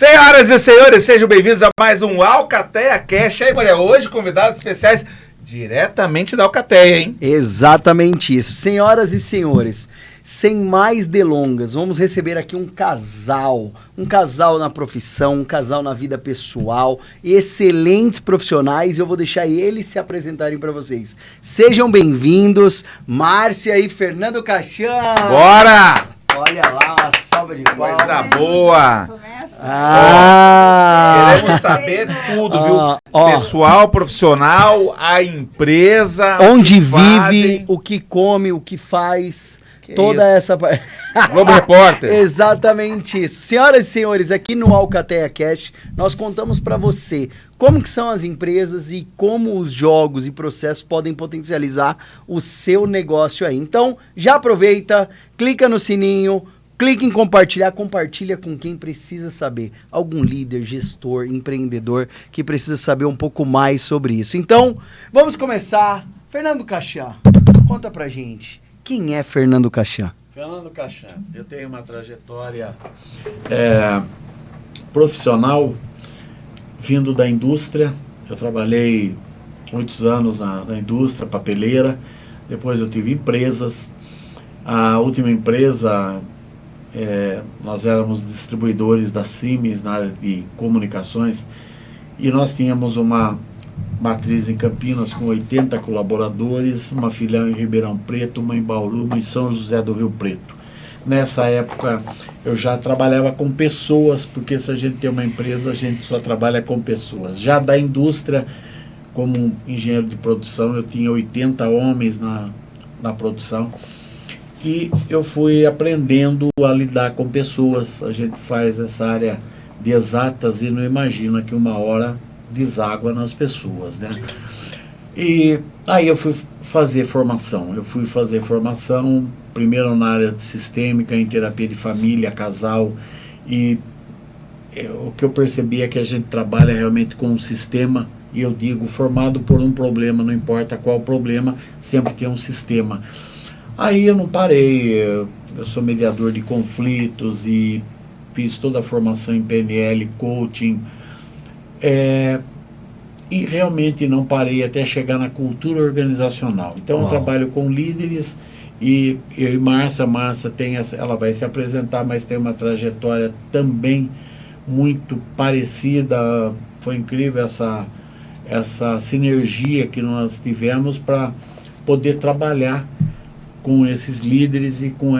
Senhoras e senhores, sejam bem-vindos a mais um Alcateia Cast. Aí, Maria, hoje convidados especiais diretamente da Alcateia, hein? Exatamente isso. Senhoras e senhores, sem mais delongas, vamos receber aqui um casal na profissão, um casal na vida pessoal, excelentes profissionais, e eu vou deixar eles se apresentarem para vocês. Sejam bem-vindos, Márcia e Fernando Cachan. Bora! Olha lá, uma salva de palmas. Coisa boa! Queremos saber tudo, viu? Pessoal, profissional, a empresa, onde vive, o que come, o que faz, toda essa parte. Globo Repórter. Exatamente isso. Senhoras e senhores, aqui no Alcateia Cast, nós contamos para você como que são as empresas e como os jogos e processos podem potencializar o seu negócio aí. Então, já aproveita, clica no sininho, clique em compartilhar, compartilha com quem precisa saber. Algum líder, gestor, empreendedor que precisa saber um pouco mais sobre isso. Então, vamos começar. Fernando Cachan, conta pra gente, quem é Fernando Cachan? Fernando Cachan, eu tenho uma trajetória profissional vindo da indústria. Eu trabalhei muitos anos na indústria papeleira, depois eu tive empresas. A última empresa, nós éramos distribuidores da Siemens na área de comunicações, e nós tínhamos uma matriz em Campinas com 80 colaboradores, uma filial em Ribeirão Preto, uma em Bauru, uma em São José do Rio Preto. Nessa época eu já trabalhava com pessoas, porque se a gente tem uma empresa, a gente só trabalha com pessoas. Já da indústria, como engenheiro de produção, eu tinha 80 homens na produção, e eu fui aprendendo a lidar com pessoas. A gente faz essa área de exatas e não imagina que uma hora deságua nas pessoas, né? E aí eu fui fazer formação. Primeiro na área de sistêmica, em terapia de família, casal, e o que eu percebi é que a gente trabalha realmente com um sistema, e eu digo, formado por um problema, não importa qual problema, sempre tem um sistema. Aí eu não parei, eu sou mediador de conflitos e fiz toda a formação em PNL, coaching, e realmente não parei até chegar na cultura organizacional. Então eu trabalho com líderes, e eu e Márcia ela vai se apresentar, mas tem uma trajetória também muito parecida. Foi incrível essa sinergia que nós tivemos para poder trabalhar com esses líderes e com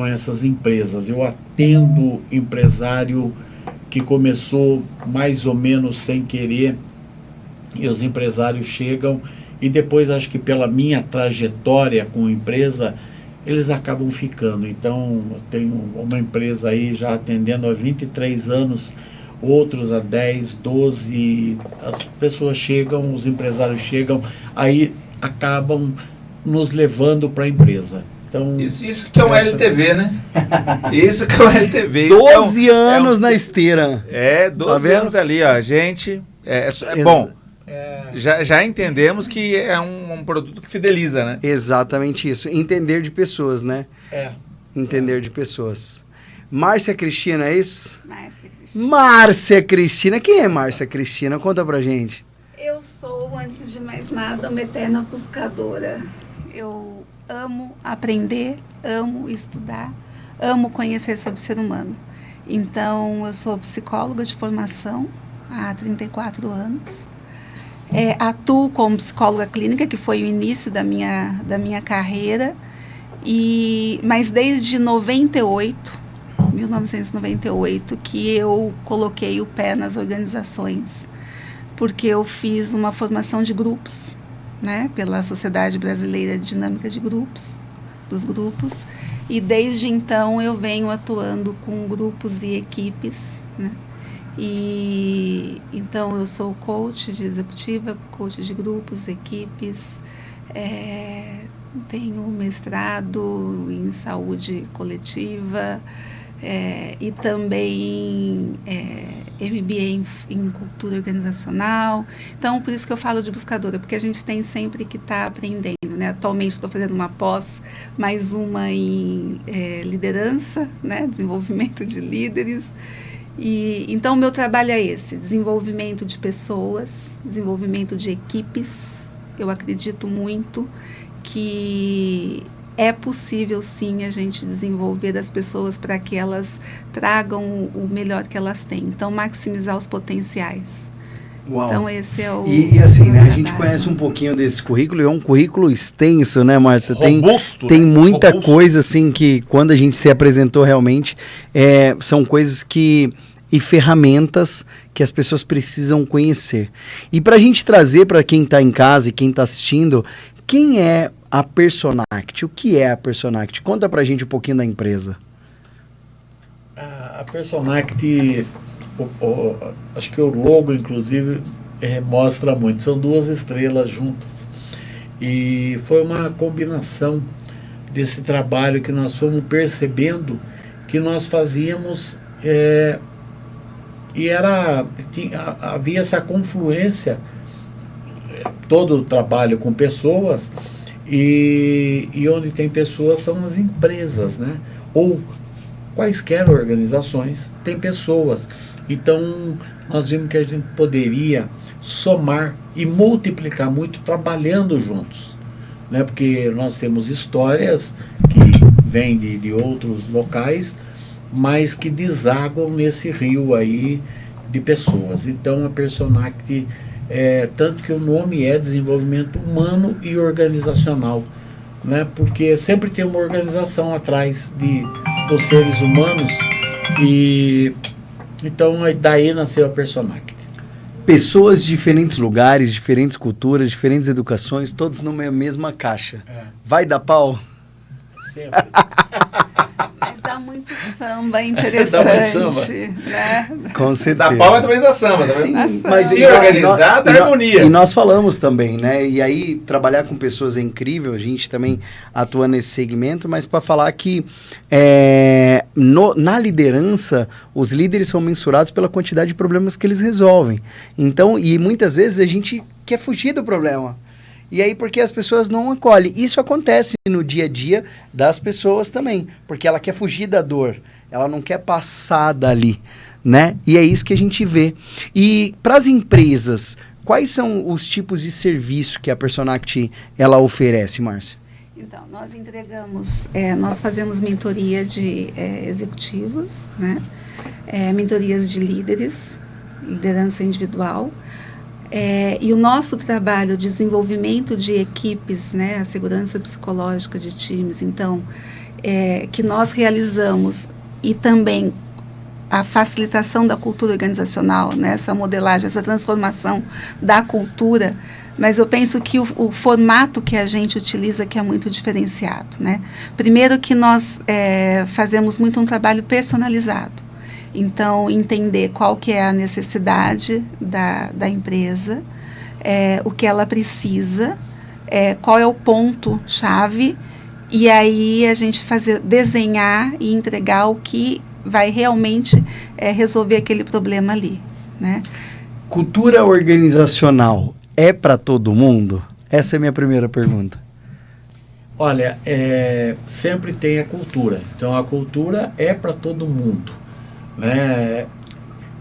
essas empresas. Eu atendo empresário que começou mais ou menos sem querer, e os empresários chegam, e depois acho que pela minha trajetória com a empresa, eles acabam ficando. Então, eu tenho uma empresa aí já atendendo há 23 anos, outros há 10, 12, as pessoas chegam, os empresários chegam, aí acabam nos levando para a empresa. Então, isso que é um LTV, né? Isso que é um LTV. 12 anos na esteira. 12 anos ali, ó. Gente, bom, já entendemos que é um produto que fideliza, né? Exatamente isso. Entender de pessoas, né? Entender de pessoas. Márcia Cristina, é isso? Márcia Cristina. Quem é Márcia Cristina? Conta pra gente. Eu sou, antes de mais nada, uma eterna buscadora. Eu amo aprender, amo estudar, amo conhecer sobre o ser humano. Então, eu sou psicóloga de formação há 34 anos. Atuo como psicóloga clínica, que foi o início da minha carreira, mas desde 1998, que eu coloquei o pé nas organizações, porque eu fiz uma formação de grupos, né, pela Sociedade Brasileira de Dinâmica de Grupos, dos grupos, e desde então eu venho atuando com grupos e equipes, né? E então eu sou coach de executiva, coach de grupos, equipes, tenho mestrado em saúde coletiva, e também MBA em cultura organizacional. Então, por isso que eu falo de buscadora, porque a gente tem sempre que estar aprendendo, né? Atualmente estou fazendo uma pós, mais uma em liderança, né? Desenvolvimento de líderes, E então o meu trabalho é esse: desenvolvimento de pessoas, desenvolvimento de equipes. Eu acredito muito que é possível sim a gente desenvolver as pessoas para que elas tragam o melhor que elas têm. Então, maximizar os potenciais. Uau. Então, esse é o... E assim, né, a gente conhece um pouquinho desse currículo, e é um currículo extenso, né, Márcia? Robusto, tem muita robusto. coisa, assim, que quando a gente se apresentou realmente, são coisas e ferramentas que as pessoas precisam conhecer. E para a gente trazer para quem está em casa e quem está assistindo, quem é a Personact? O que é a Personact? Conta pra gente um pouquinho da empresa. A Personact, acho que o logo, inclusive, mostra muito. São 2 estrelas juntas. E foi uma combinação desse trabalho que nós fomos percebendo que nós fazíamos, e havia essa confluência, todo o trabalho com pessoas, e onde tem pessoas são as empresas, né? Ou quaisquer organizações têm pessoas. Então, nós vimos que a gente poderia somar e multiplicar muito trabalhando juntos, né? Porque nós temos histórias que vêm de outros locais, mas que desaguam nesse rio aí de pessoas. Então, a Personact, tanto que o nome é desenvolvimento humano e organizacional, né? Porque sempre tem uma organização atrás dos seres humanos, e então daí nasceu a Personact. Pessoas de diferentes lugares, diferentes culturas, diferentes educações, todos numa mesma caixa. Vai dar pau? Sempre. Mas dá muito samba interessante, Dá muito samba. né? Com certeza. Da palma também da samba, tá vendo? Sim, mas se organizar, dá harmonia. E nós falamos também, né? E aí, trabalhar com pessoas é incrível, a gente também atua nesse segmento, mas para falar que na liderança, os líderes são mensurados pela quantidade de problemas que eles resolvem. Então, e muitas vezes a gente quer fugir do problema. E aí, porque as pessoas não acolhem. Isso acontece no dia a dia das pessoas também, porque ela quer fugir da dor, ela não quer passar dali, né? E é isso que a gente vê. E para as empresas, quais são os tipos de serviço que a Personact ela oferece, Márcia? Então, nós entregamos, nós fazemos mentoria de executivos, né? Mentorias de líderes, liderança individual. E o nosso trabalho de desenvolvimento de equipes, né, a segurança psicológica de times, então, que nós realizamos, e também a facilitação da cultura organizacional, né, essa modelagem, essa transformação da cultura, mas eu penso que o formato que a gente utiliza que é muito diferenciado, né? Primeiro que nós fazemos muito um trabalho personalizado. Então, entender qual que é a necessidade da empresa, o que ela precisa, qual é o ponto-chave, e aí a gente desenhar e entregar o que vai realmente resolver aquele problema ali, né? Cultura organizacional é para todo mundo? Essa é a minha primeira pergunta. Olha, sempre tem a cultura. Então, a cultura é para todo mundo, né?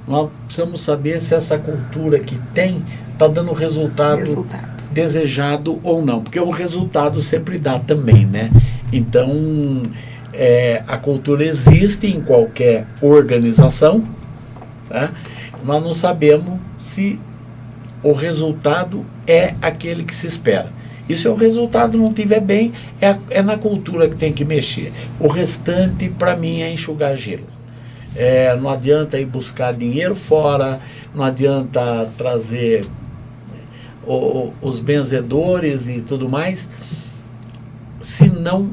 Nós precisamos saber se essa cultura que tem está dando o resultado desejado ou não, porque o resultado sempre dá também, né? Então, a cultura existe em qualquer organização, tá? Nós não sabemos se o resultado é aquele que se espera. E se o resultado não estiver bem, é na cultura que tem que mexer. O restante, para mim, é enxugar gelo. Não adianta ir buscar dinheiro fora, não adianta trazer os benzedores e tudo mais. Se não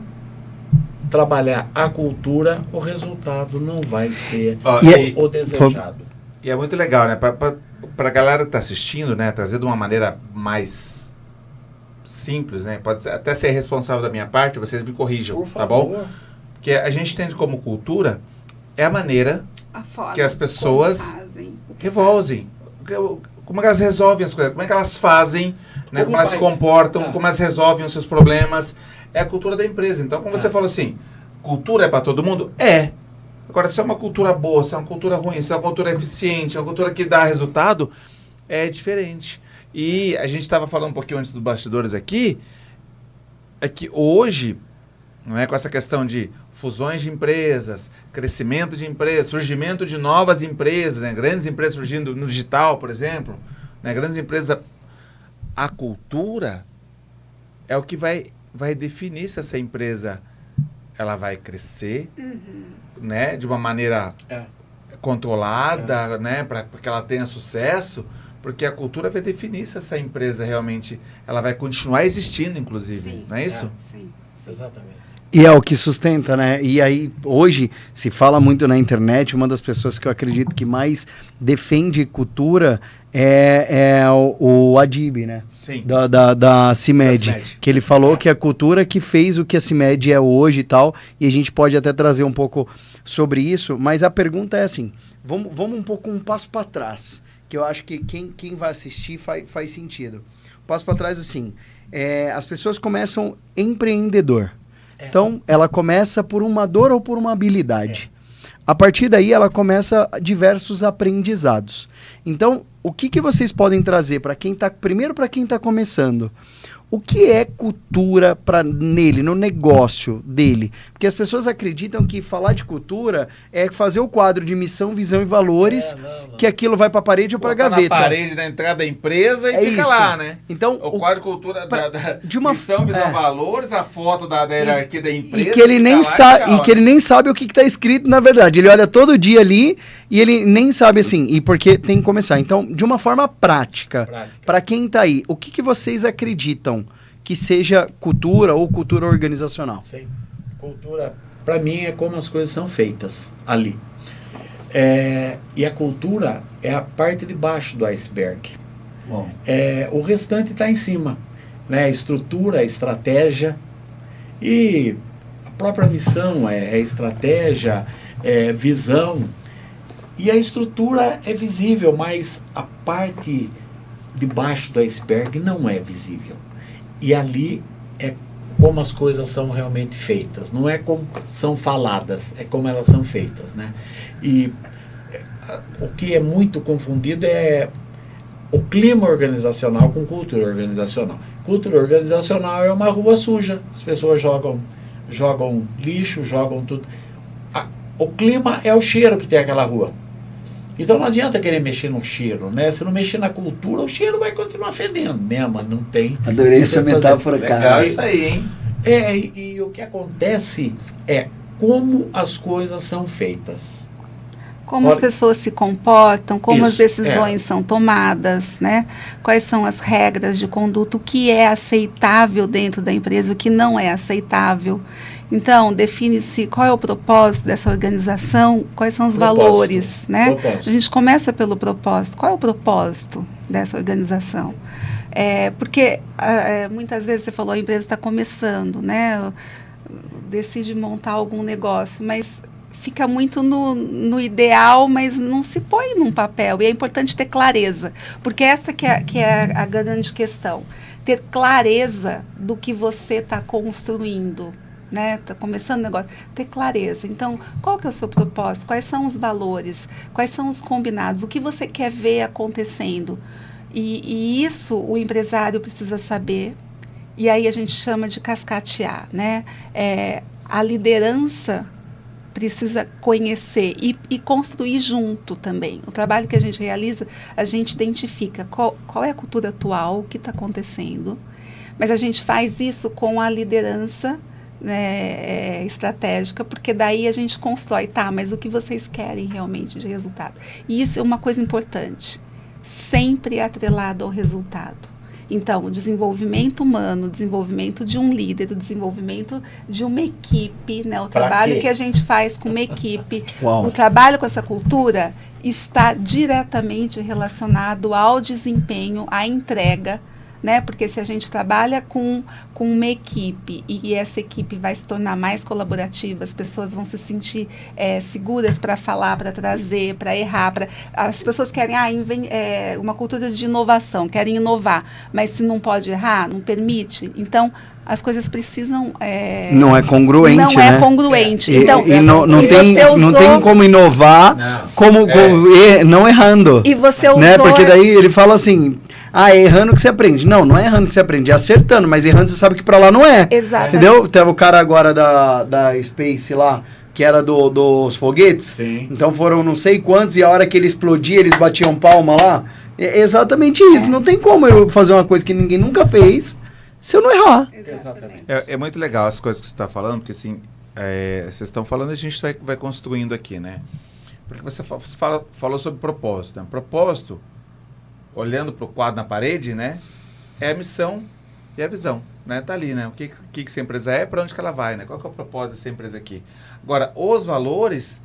trabalhar a cultura, o resultado não vai ser o desejado. E é muito legal, né? Para a galera que está assistindo, né? Trazer de uma maneira mais simples, né? Pode até ser responsável da minha parte, vocês me corrijam, tá bom? Porque a gente entende como cultura é a maneira que as pessoas resolvem. Como é que elas resolvem as coisas? Como é que elas fazem, né? Como elas se comportam, como elas resolvem os seus problemas. É a cultura da empresa. Então, como você falou assim, cultura é para todo mundo? Agora, se é uma cultura boa, se é uma cultura ruim, se é uma cultura eficiente, é uma cultura que dá resultado, é diferente. E a gente estava falando um pouquinho antes dos bastidores aqui, é que hoje, não é, com essa questão de fusões de empresas, crescimento de empresas, surgimento de novas empresas, né, grandes empresas surgindo no digital, por exemplo, né, grandes empresas, a cultura é o que vai definir se essa empresa ela vai crescer, né, de uma maneira controlada, né, para que ela tenha sucesso, porque a cultura vai definir se essa empresa realmente ela vai continuar existindo, inclusive. Sim, não é isso? Sim. Exatamente. E é o que sustenta, né? E aí, hoje, se fala muito na internet, uma das pessoas que eu acredito que mais defende cultura é o Adib, né? Sim. Da CIMED, que ele falou que a cultura que fez o que a CIMED é hoje e tal, e a gente pode até trazer um pouco sobre isso, mas a pergunta é assim, vamos um pouco um passo para trás, que eu acho que quem vai assistir faz sentido. Um passo para trás, assim, as pessoas começam empreendedor. Então, ela começa por uma dor ou por uma habilidade. A partir daí, ela começa diversos aprendizados. Então, o que vocês podem trazer para quem está... Primeiro, para quem está começando. O que é cultura nele, no negócio dele? Porque as pessoas acreditam que falar de cultura é fazer o quadro de missão, visão e valores, que aquilo vai para a parede ou para a gaveta. Na parede da entrada da empresa e fica isso. lá, né? Então, o quadro de cultura de uma missão, visão, valores, a foto da hierarquia da empresa. E que ele nem sabe o que está escrito na verdade. Ele olha todo dia ali e ele nem sabe assim, e porque tem que começar. Então, de uma forma prática. Para quem está aí, o que vocês acreditam que seja cultura ou cultura organizacional? Sim. Cultura, para mim, é como as coisas são feitas ali. E a cultura é a parte de baixo do iceberg. Bom. O restante está em cima. Né? Estrutura, estratégia e a própria missão é estratégia, visão. E a estrutura é visível, mas a parte de baixo do iceberg não é visível. E ali é como as coisas são realmente feitas. Não é como são faladas, é como elas são feitas, né? E o que é muito confundido é o clima organizacional com cultura organizacional. Cultura organizacional é uma rua suja. As pessoas jogam lixo, jogam tudo. O clima é o cheiro que tem aquela rua. Então não adianta querer mexer no cheiro, né? Se não mexer na cultura, o cheiro vai continuar fedendo mesmo, não tem... Adorei essa metáfora, cara. Legal isso aí, hein? E o que acontece é como as coisas são feitas. Como as pessoas se comportam, como as decisões são tomadas, né? Quais são as regras de conduta, o que é aceitável dentro da empresa, o que não é aceitável. Então, define-se qual é o propósito dessa organização, quais são os valores, né? A gente começa pelo propósito. Qual é o propósito dessa organização? Porque muitas vezes você falou, a empresa está começando, né? Decide montar algum negócio, mas fica muito no ideal, mas não se põe num papel. E é importante ter clareza, porque essa que é a grande questão. Ter clareza do que você está construindo. Né? Tá começando o negócio, ter clareza. Então, qual que é o seu propósito? Quais são os valores? Quais são os combinados? O que você quer ver acontecendo? E isso o empresário precisa saber. E aí a gente chama de cascatear, né? A liderança precisa conhecer e construir junto também. O trabalho que a gente realiza, a gente identifica qual é a cultura atual, o que está acontecendo, mas a gente faz isso com a liderança, né, estratégica, porque daí a gente constrói, mas o que vocês querem realmente de resultado? E isso é uma coisa importante, sempre atrelado ao resultado. Então, o desenvolvimento humano, o desenvolvimento de um líder, o desenvolvimento de uma equipe, né, o trabalho que a gente faz com uma equipe, o trabalho com essa cultura está diretamente relacionado ao desempenho, à entrega, né? Porque se a gente trabalha com uma equipe e essa equipe vai se tornar mais colaborativa, as pessoas vão se sentir seguras para falar, para trazer, para errar. As pessoas querem uma cultura de inovação, querem inovar, mas se não pode errar, não permite. Então, as coisas precisam... não é congruente, não né? é congruente. Então, não tem como inovar não errando. E você usou... Né? Porque daí ele fala assim... é errando que você aprende. Não é errando que você aprende, é acertando, mas errando você sabe que pra lá não é. Exato. Entendeu? Teve o cara agora da Space lá, que era dos foguetes. Sim. Então foram não sei quantos, e a hora que ele explodia, eles batiam palma lá. É exatamente isso. Não tem como eu fazer uma coisa que ninguém nunca fez se eu não errar. Exatamente. É muito legal as coisas que você está falando, porque assim, vocês estão falando e a gente vai construindo aqui, né? Porque você falou sobre propósito, né? Propósito, olhando para o quadro na parede, né? É a missão e a visão, né? Tá ali, né? O que essa empresa para onde que ela vai, né? Qual que é o propósito dessa empresa aqui? Agora, os valores,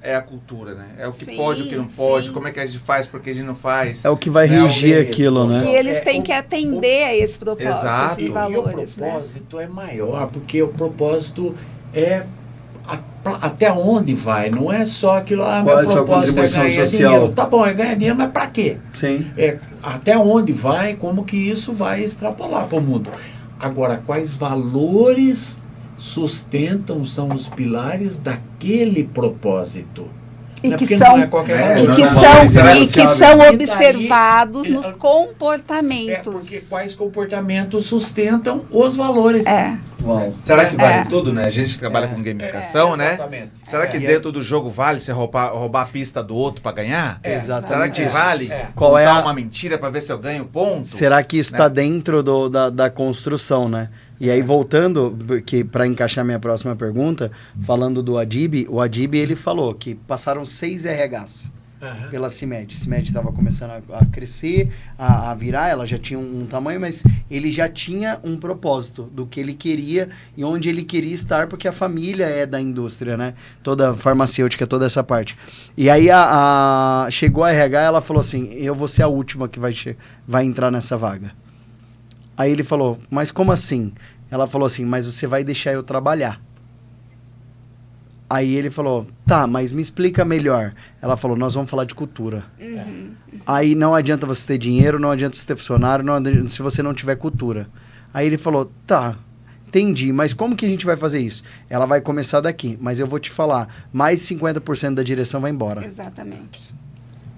é a cultura, né? É o que pode, o que não pode, como é que a gente faz, porque a gente não faz. É o que vai regir aquilo, né? E eles têm que atender a esse propósito, exato. esses valores, e o propósito é maior, porque o propósito é até onde vai, não é só aquilo, qual é a meu sua propósito é contribuição ganhar social? dinheiro. Tá bom, é ganhar dinheiro, mas para quê? Sim. Até onde vai, como que isso vai extrapolar para o mundo. Agora, quais valores sustentam, são os pilares daquele propósito? E que são observados nos comportamentos. Porque quais comportamentos sustentam os valores. Será que vale tudo, né? A gente trabalha com gamificação, né? Exatamente. Será que dentro do jogo vale você roubar a pista do outro para ganhar? Exatamente. Será que vale qual é uma mentira para ver se eu ganho ponto? Será que isso está dentro da construção, né? E aí, voltando, para encaixar minha próxima pergunta, falando do Adib, o Adib, ele falou que passaram 6 RHs pela CIMED. A CIMED estava começando a crescer, a virar, ela já tinha um tamanho, mas ele já tinha um propósito do que ele queria e onde ele queria estar, porque a família é da indústria, né? Toda a farmacêutica, toda essa parte. E aí, chegou a RH, ela falou assim, eu vou ser a última que vai entrar nessa vaga. Aí ele falou, mas como assim? Ela falou assim, mas você vai deixar eu trabalhar. Aí ele falou, tá, mas me explica melhor. Ela falou, nós vamos falar de cultura. Aí não adianta você ter dinheiro, não adianta você ter funcionário, não adianta, se você não tiver cultura. Aí ele falou, tá, entendi, mas como que a gente vai fazer isso? Ela vai começar daqui, mas eu vou te falar, mais 50% da direção vai embora. Exatamente.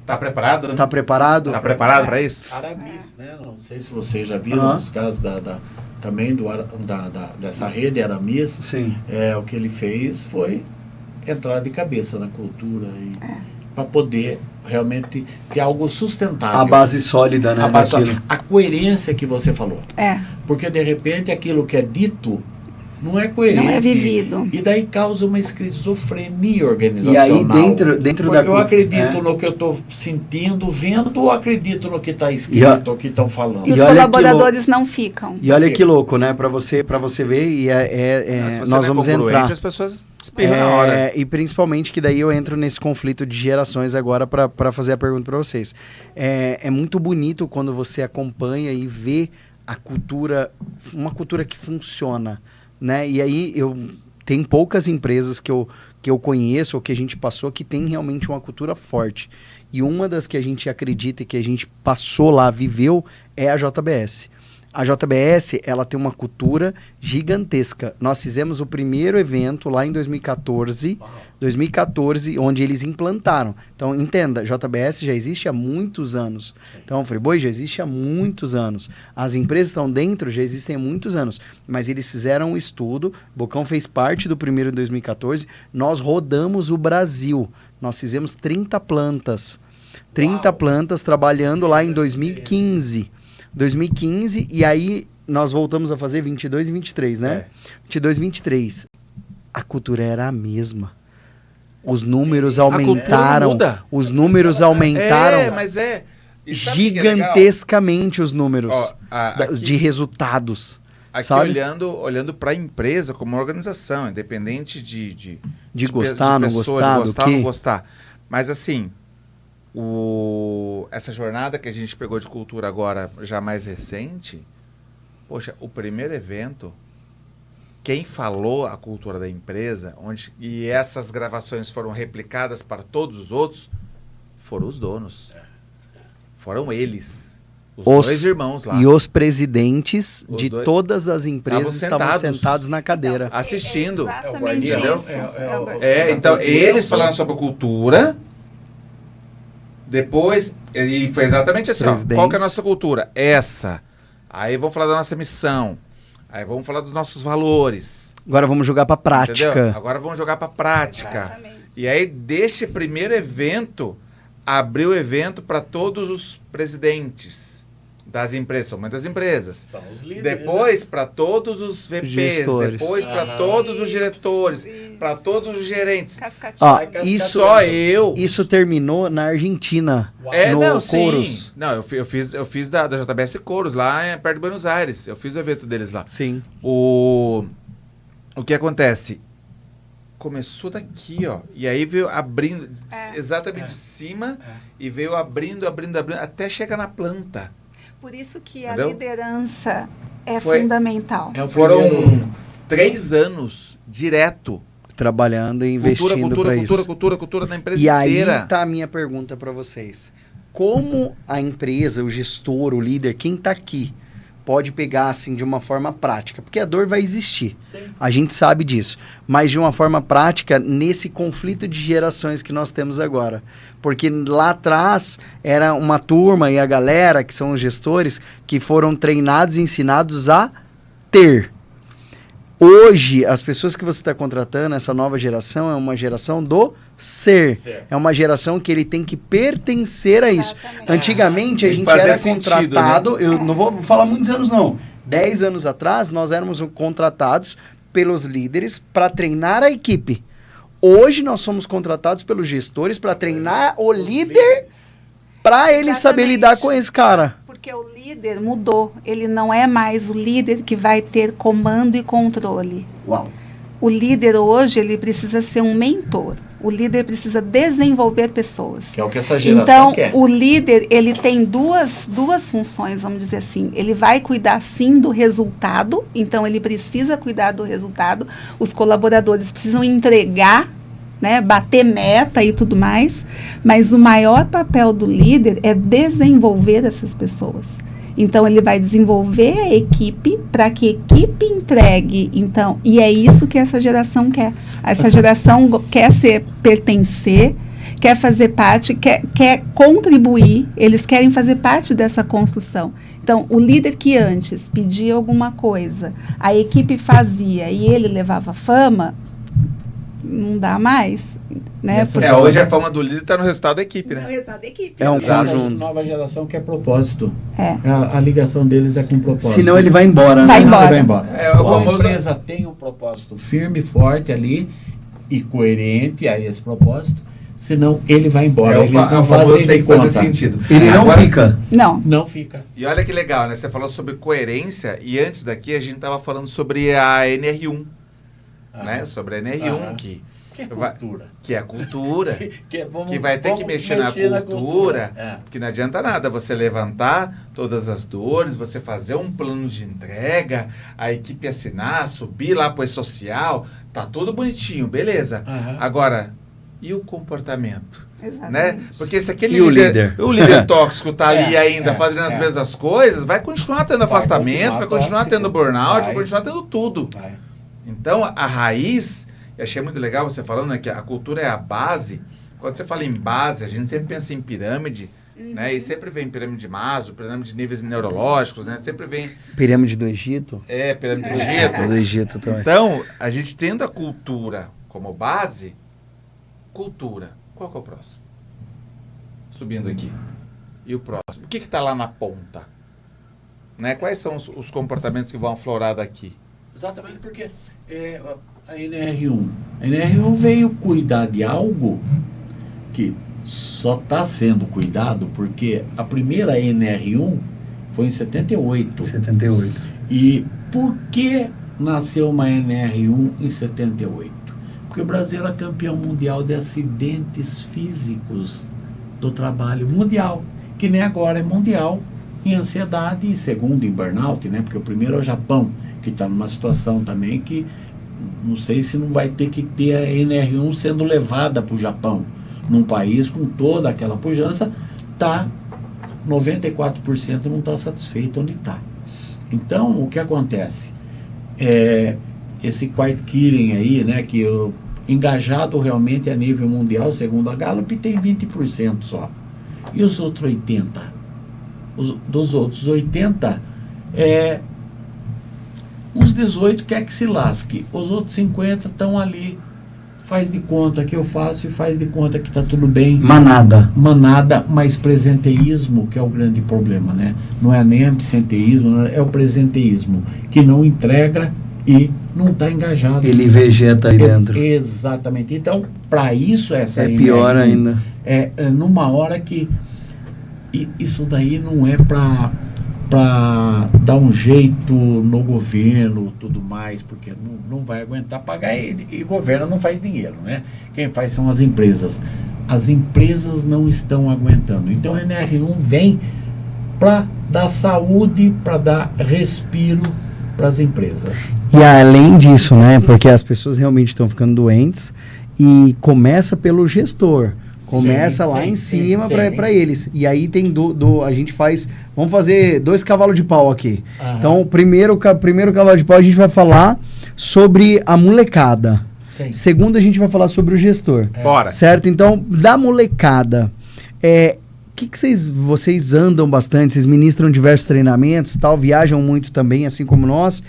Tá preparado? Né? Tá preparado? Tá preparado para isso? Aramis, né? Não sei se vocês já viram os casos também dessa rede Aramis. Sim. O que ele fez foi entrar de cabeça na cultura para poder realmente ter algo sustentável. A base sólida, né? A coerência que você falou. Porque de repente aquilo que é dito não é coerente. Não é vivido. E daí causa uma esquizofrenia organizacional. E aí, dentro da... Eu acredito no que eu estou sentindo, vendo, ou acredito no que está escrito, ou que estão falando. E os colaboradores não ficam. E olha que louco, né? Para você ver, nós vamos entrar. As pessoas espirram na hora. E principalmente que daí eu entro nesse conflito de gerações agora para fazer a pergunta para vocês. É muito bonito quando você acompanha e vê a cultura, uma cultura que funciona, né? E aí tem poucas empresas que eu conheço ou que a gente passou que tem realmente uma cultura forte. E uma das que a gente acredita e que a gente passou lá, viveu, é a JBS. A JBS, ela tem uma cultura gigantesca. Nós fizemos o primeiro evento lá em 2014, onde eles implantaram. Então, entenda, JBS já existe há muitos anos. Então, o Friboi já existe há muitos anos. As empresas estão dentro, já existem há muitos anos. Mas eles fizeram um estudo, Bocão fez parte do primeiro em 2014, nós rodamos o Brasil. Nós fizemos 30 plantas. 30 plantas trabalhando lá em 2015. 2015, e aí nós voltamos a fazer 22 e 23, né? 22 e 23. A cultura era a mesma. Os números aumentaram. Os números aumentaram. Mas gigantescamente os números de resultados. Aqui sabe? olhando para a empresa como organização, independente de gostar, não gostar, não gostar. Mas assim, Essa jornada que a gente pegou de cultura agora, já mais recente, poxa, o primeiro evento, quem falou a cultura da empresa, e essas gravações foram replicadas para todos os outros, foram os donos. Foram eles. Os dois irmãos lá. E os presidentes Os de dois todas as empresas estavam sentados na cadeira. Então, assistindo. Exatamente Entendeu? isso. Então, eles falaram sobre cultura. Depois, e foi exatamente assim, ó, qual que é a nossa cultura? Essa. Aí vamos falar da nossa missão. Aí vamos falar dos nossos valores. Agora vamos jogar pra prática. Entendeu? Agora vamos jogar pra prática. Exatamente. E aí, deste primeiro evento, abriu o evento para todos os presidentes das empresas, somente das empresas. São os líderes. Depois, para todos os VPs, Gestores. depois para todos os diretores, para todos os gerentes. Ó, Vai isso, Só eu. isso terminou na Argentina. É, no não, sim. Chorus. Não, eu fiz da JBS Chorus, lá perto de Buenos Aires. Eu fiz o evento deles lá. Sim. O que acontece? Começou daqui, ó. E aí veio abrindo exatamente de cima e veio abrindo, até chegar na planta. Por isso que Entendeu? a liderança é Foi- fundamental. Foram 3 anos direto. Trabalhando e investindo para isso. Cultura na empresa E aí inteira. tá a minha pergunta para vocês. Como a empresa, o gestor, o líder, quem tá aqui, pode pegar assim de uma forma prática? Porque a dor vai existir. Sim. A gente sabe disso. Mas de uma forma prática, nesse conflito de gerações que nós temos agora. Porque lá atrás era uma turma e a galera, que são os gestores, que foram treinados e ensinados a ter. Hoje, as pessoas que você está contratando, essa nova geração, é uma geração do ser. Certo. É uma geração que ele tem que pertencer a isso. Exatamente. Antigamente, a Tem que gente fazer era sentido, contratado, eu não vou falar muitos anos não, 10 anos atrás, nós éramos contratados pelos líderes para treinar a equipe. Hoje, nós somos contratados pelos gestores para treinar o líder para ele saber Exatamente. lidar com esse cara. Porque o líder mudou. Ele não é mais o líder que vai ter comando e controle. Uau. O líder hoje, ele precisa ser um mentor. O líder precisa desenvolver pessoas. Que é o que essa geração Então, quer. o líder, ele tem duas funções, vamos dizer assim. Ele vai cuidar, sim, do resultado. Então, ele precisa cuidar do resultado. Os colaboradores precisam entregar, né, bater meta e tudo mais. Mas o maior papel do líder é desenvolver essas pessoas. Então, ele vai desenvolver a equipe para que a equipe entregue. Então, e é isso que essa geração quer. Essa geração quer pertencer, quer fazer parte, quer contribuir. Eles querem fazer parte dessa construção. Então, o líder que antes pedia alguma coisa, a equipe fazia e ele levava fama, não dá mais, né? Essa Porque Hoje a fama do líder está no resultado da equipe, o né? resultado da equipe. É um Essa conjunto. nova geração quer propósito. É. A ligação deles é com propósito. Senão ele vai embora. Vai né? embora. Vai embora. É, o Ou famoso- a empresa tem um propósito firme, forte ali e coerente a esse propósito, senão ele vai embora. Eles não famoso fazem tem de que fazer conta. sentido. Ele não Agora- fica. Não. Não fica. E olha que legal, né? Você falou sobre coerência e antes daqui a gente estava falando sobre a NR1, né? Sobre a NR1 Aham. que Que vai- cultura. que é a cultura. Vamos- Que vai ter que vamos mexer na cultura, É. porque não adianta nada você levantar todas as dores, você fazer um plano de entrega, a equipe assinar, subir lá para o social, tá tudo bonitinho, beleza. Aham. Agora, e o comportamento? Exatamente. Né? Porque se aquele E o líder? o líder tóxico tá ali ainda é, fazendo as é. mesmas coisas, vai continuar tendo Vai afastamento, vai continuar tóxico, tendo burnout, vai vai. continuar tendo tudo. Vai. Então, a raiz, eu achei muito legal você falando, né, que a cultura é a base. Quando você fala em base, a gente sempre pensa em pirâmide, né? E sempre vem pirâmide de Maslow, pirâmide de níveis neurológicos, né? Sempre vem, Pirâmide do Egito. pirâmide do Egito. Do Egito também. Então, a gente tendo a cultura como base, cultura, qual que é o próximo? Subindo aqui. E o próximo? O que está lá na ponta? Né? Quais são os comportamentos que vão aflorar daqui? Exatamente porque a NR1. A NR1 veio cuidar de algo que só está sendo cuidado porque a primeira NR1 foi em 78. 78. E por que nasceu uma NR1 em 78? Porque o Brasil era campeão mundial de acidentes físicos do trabalho mundial, que nem agora é mundial em ansiedade e segundo em burnout, né? Porque o primeiro é o Japão, que está numa situação também que não sei se não vai ter que ter a NR1 sendo levada para o Japão, num país com toda aquela pujança, 94% não está satisfeito onde está. Então, o que acontece? Esse quiet quitting aí, né, que engajado realmente a nível mundial, segundo a Gallup, tem 20% só. E os outros 80%? Dos outros 80%, uns 18 quer que se lasque. Os outros 50 estão ali. Faz de conta que eu faço e faz de conta que está tudo bem. Manada, mas presenteísmo que é o grande problema, né? Não é nem absenteísmo, é o presenteísmo, que não entrega e não está engajado. ele vegeta aí dentro. Exatamente. Então, para isso, essa pior ainda. É numa hora que isso daí não é para dar um jeito no governo, tudo mais, porque não vai aguentar pagar e governo não faz dinheiro, né? Quem faz são as empresas. As empresas não estão aguentando. Então, a NR1 vem para dar saúde, para dar respiro para as empresas. E além disso, né? Porque as pessoas realmente estão ficando doentes e começa pelo gestor. Começa lá em cima para eles. E aí tem a gente faz... Vamos fazer 2 cavalos de pau aqui. Aham. Então, o primeiro cavalo de pau a gente vai falar sobre a molecada. Sim. Segundo, a gente vai falar sobre o gestor. Bora. Certo? Então, da molecada, que vocês andam bastante, vocês ministram diversos treinamentos, tal, viajam muito também, assim como nós.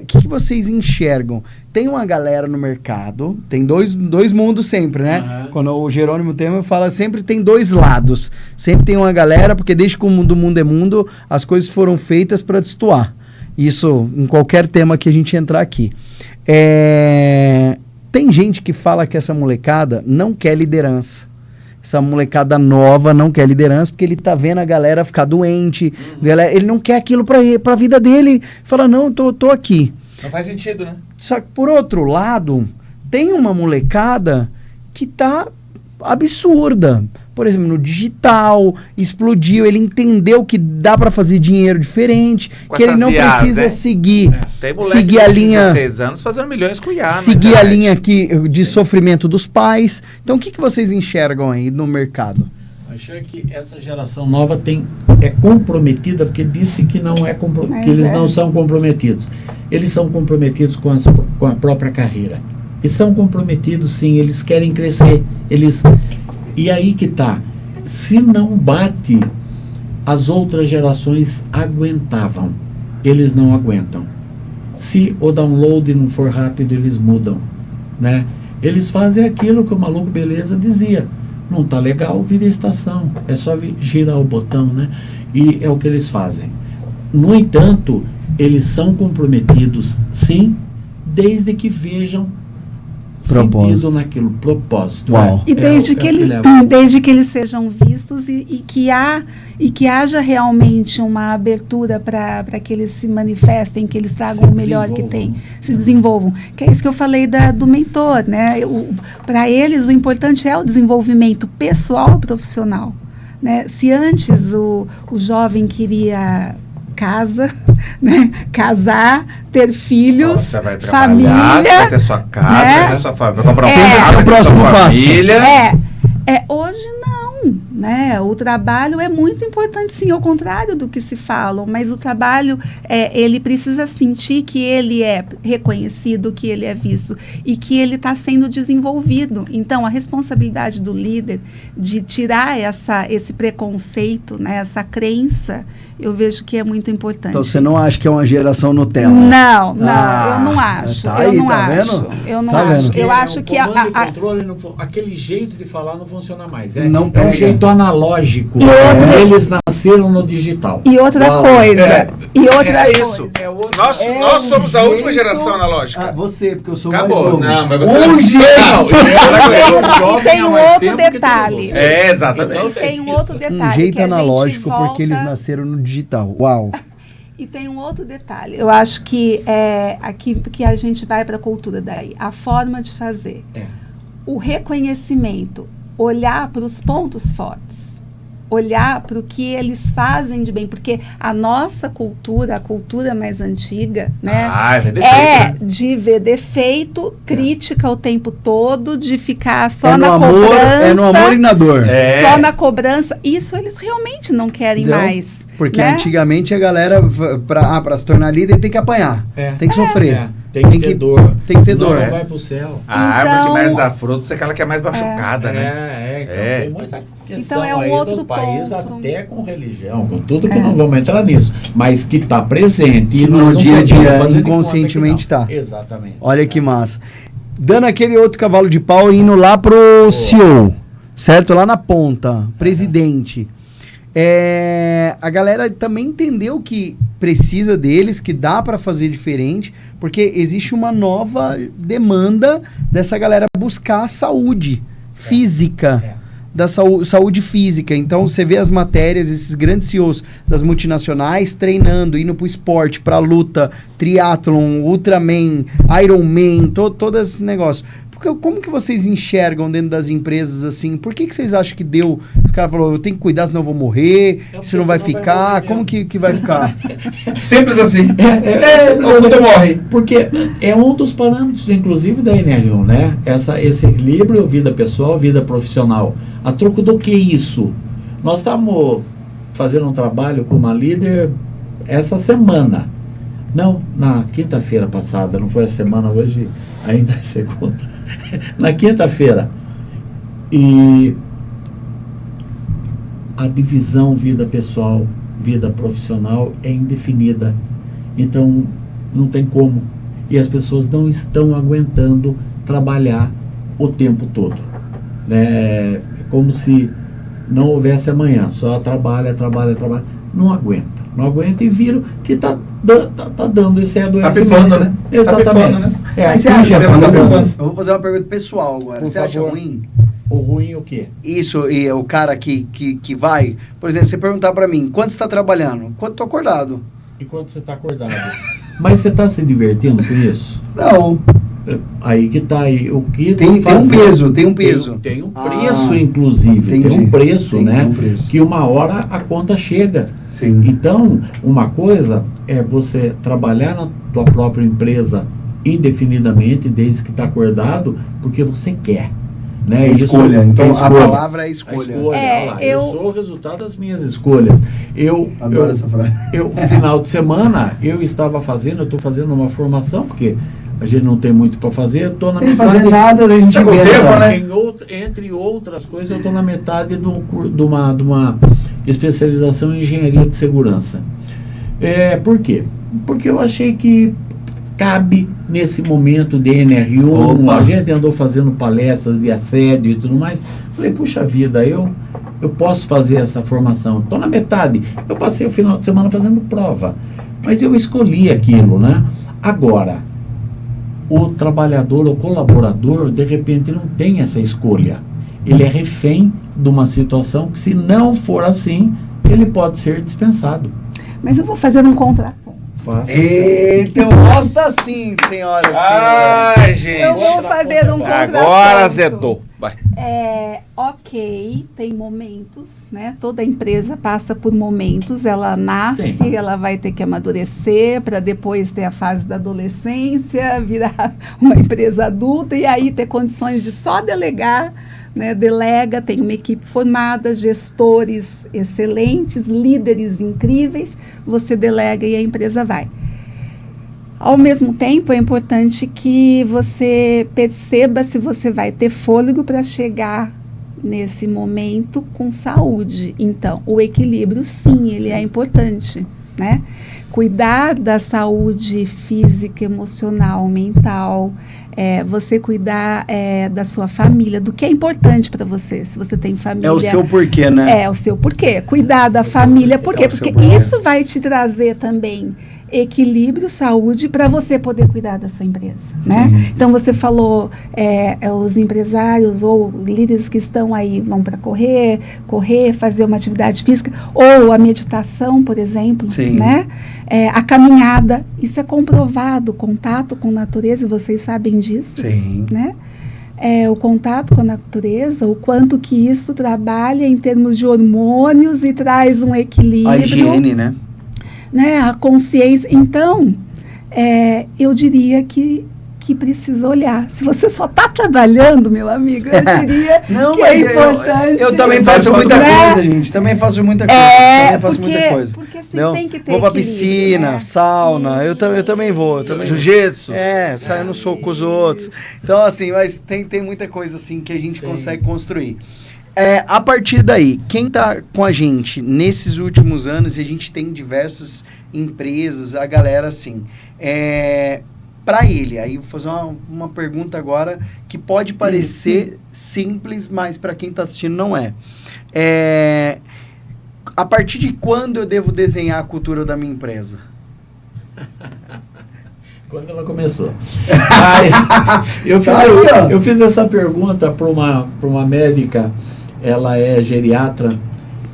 Que vocês enxergam? Tem uma galera no mercado, tem dois mundos sempre, né? Uhum. Quando o Jerônimo Temer fala, sempre tem 2 lados. Sempre tem uma galera, porque desde que o mundo é mundo, as coisas foram feitas para destoar. Isso em qualquer tema que a gente entrar aqui. Tem gente que fala que essa molecada não quer liderança. Essa molecada nova não quer liderança porque ele tá vendo a galera ficar doente. Ele não quer aquilo pra vida dele. Fala, não, tô aqui. Não faz sentido, né? Só que, por outro lado, tem uma molecada que tá absurda. Por exemplo, no digital, explodiu, ele entendeu que dá para fazer dinheiro diferente, Com que ele não essas IAs, precisa né? seguir, Tem moleque seguir a de linha, 16 anos fazendo milhões com IA, seguir a linha aqui de sofrimento dos pais. Então, o que vocês enxergam aí no mercado? Acho que essa geração nova é comprometida, porque disse que não que eles não são comprometidos. Eles são comprometidos com a própria carreira. E são comprometidos, sim, eles querem crescer. E aí que tá. Se não bate, as outras gerações aguentavam. Eles não aguentam. Se o download não for rápido, eles mudam, né? Eles fazem aquilo que o maluco beleza dizia. Não tá legal, vira estação. É só girar o botão, né? E é o que eles fazem. No entanto, eles são comprometidos, sim, desde que vejam sentido naquilo, propósito. Uau. E desde que eles sejam vistos e que haja realmente uma abertura para que eles se manifestem, que eles tragam o melhor que tem, se desenvolvam. Que é isso que eu falei do mentor, né? Para eles, o importante é o desenvolvimento pessoal e profissional, né? Se antes o jovem queria casa, né? Casar, ter filhos, você vai família, você vai ter sua casa, né? vai ter sua família, vai comprar o próximo passo. Hoje não, né? O trabalho é muito importante, sim, ao contrário do que se fala, mas o trabalho, ele precisa sentir que ele é reconhecido, que ele é visto e que ele está sendo desenvolvido. Então, a responsabilidade do líder de tirar esse preconceito, né? Essa crença, eu vejo que é muito importante. Então, você não acha que é uma geração Nutella? Não, eu não acho. Tá eu aí, não tá acho. vendo? Eu não Tá acho. vendo? Eu acho que controle aquele jeito de falar não funciona mais. Não é pega. um jeito analógico. Eles nasceram no digital. E outra coisa. Isso. Nós somos a última geração analógica. Você, porque eu sou Acabou. mais novo. Não, mas você E tem um outro detalhe. Exatamente. Tem um outro detalhe. Um jeito que a gente analógico, volta... porque eles nasceram no digital. Uau. E tem um outro detalhe. Eu acho que aqui que a gente vai para a cultura daí. A forma de fazer. O reconhecimento olhar para os pontos fortes, olhar para o que eles fazem de bem, porque a nossa cultura, a cultura mais antiga, né, de ver defeito, crítica o tempo todo, de ficar só na cobrança. É no amor e na dor. Só na cobrança. Isso eles realmente não querem mais. Porque né? Antigamente a galera, para se tornar líder, tem que apanhar, tem que sofrer. Tem que ter dor. Tem que ter dor. Não vai pro céu. A árvore que mais dá frutos é aquela que é mais machucada, né? Então tem muita questão então é um aí outro do país, ponto. até com religião, com tudo que não vamos entrar nisso, mas que está presente. Que e nós no não dia a podemos dia, fazer de conta inconscientemente que não. tá. Exatamente. Olha que massa. Dando aquele outro cavalo de pau e indo lá pro CEO, certo? Lá na ponta, presidente. A galera também entendeu que precisa deles, que dá para fazer diferente, porque existe uma nova demanda dessa galera buscar a saúde física, da saúde física. Então você vê as matérias, esses grandes CEOs das multinacionais treinando, indo pro esporte, pra luta, triatlon, Ultraman, Ironman, todo esse negócio. Como que vocês enxergam dentro das empresas assim? Por que vocês acham que deu? O cara falou, eu tenho que cuidar, senão eu vou morrer, isso não vai ficar. Como que vai ficar? Simples assim. Ou morre. Porque é um dos parâmetros, inclusive, da NR1, né? Esse equilíbrio, vida pessoal, vida profissional. A troco do que isso? Nós estamos fazendo um trabalho com uma líder essa semana. Não, na quinta-feira passada, não foi a semana, hoje ainda é segunda. Na quinta-feira. E a divisão vida pessoal, vida profissional é indefinida. Então, não tem como. E as pessoas não estão aguentando trabalhar o tempo todo. É como se não houvesse amanhã, só trabalha. Não aguenta e viram que tá dando esse adoecimento. Tá pifando, né? Exatamente. Tá pifando, né? Mas você acha, eu vou fazer uma pergunta pessoal agora. Você acha ruim? O ruim o quê? Isso, e o cara que vai... Por exemplo, você perguntar pra mim, quanto você tá trabalhando? Quanto tô acordado? E quanto você tá acordado? Mas você tá se divertindo com isso? Não. Aí que tá aí. O que tem um peso. Tem um preço, inclusive. Entendi. Tem um preço, né? Um preço. Que uma hora a conta chega. Sim. Então, uma coisa é você trabalhar na tua própria empresa indefinidamente, desde que está acordado, porque você quer. Né? Escolha. Isso, então, escolha. a palavra é escolha. Olha lá, eu sou o resultado das minhas escolhas. Adoro essa frase. Final de semana, eu estou fazendo uma formação, porque a gente não tem muito para fazer, eu estou na metade. Não tem fazer nada, a gente vê, né? Entre outras coisas, eu estou na metade de uma especialização em engenharia de segurança. Por quê? Porque eu achei que cabe nesse momento de NR1. Opa. A gente andou fazendo palestras de assédio e tudo mais. Falei, puxa vida, eu posso fazer essa formação. Estou na metade. Eu passei o final de semana fazendo prova. Mas eu escolhi aquilo, né? Agora, o trabalhador, o colaborador, de repente não tem essa escolha. Ele é refém de uma situação que, se não for assim, ele pode ser dispensado. Mas eu vou fazer um contrato. Eita, eu gosto assim, senhoras e senhores. Ai, gente. Eu vou fazer um contrato. Agora azedou. Vai. Ok, tem momentos, né? Toda empresa passa por momentos. Ela nasce, Sim. Ela vai ter que amadurecer para depois ter a fase da adolescência, virar uma empresa adulta e aí ter condições de só delegar. Né, delega, tem uma equipe formada, gestores excelentes, líderes incríveis, você delega e a empresa vai. Ao mesmo tempo, é importante que você perceba se você vai ter fôlego para chegar nesse momento com saúde. Então, o equilíbrio, sim, ele é importante, né? Cuidar da saúde física, emocional, mental, você cuidar da sua família, do que é importante para você, se você tem família. É o seu porquê, né? É o seu porquê. Cuidar da família, por quê? Porque isso vai te trazer também equilíbrio, saúde, para você poder cuidar da sua empresa, né? Então, você falou, os empresários ou líderes que estão aí vão para correr, fazer uma atividade física, ou a meditação, por exemplo, né? A caminhada, isso é comprovado, contato com a natureza, e vocês sabem disso, Sim. né? o contato com a natureza, o quanto que isso trabalha em termos de hormônios e traz um equilíbrio. A higiene, né? A consciência. Então, eu diria que precisa olhar. Se você só está trabalhando, meu amigo, eu diria que é importante. Eu também faço muita coisa, gente. Também faço muita coisa. Porque você tem que ter vou pra piscina, sauna. Eu também vou. Jiu-jitsu. Saio no soco com os outros. Então, assim, mas tem muita coisa assim que a gente consegue construir. A partir daí, quem tá com a gente nesses últimos anos, e a gente tem diversas empresas, a galera assim, para ele, aí vou fazer uma pergunta agora que pode parecer simples, mas para quem está assistindo não é. A partir de quando eu devo desenhar a cultura da minha empresa? Quando ela começou. Mas eu fiz essa pergunta para uma médica, ela é geriatra,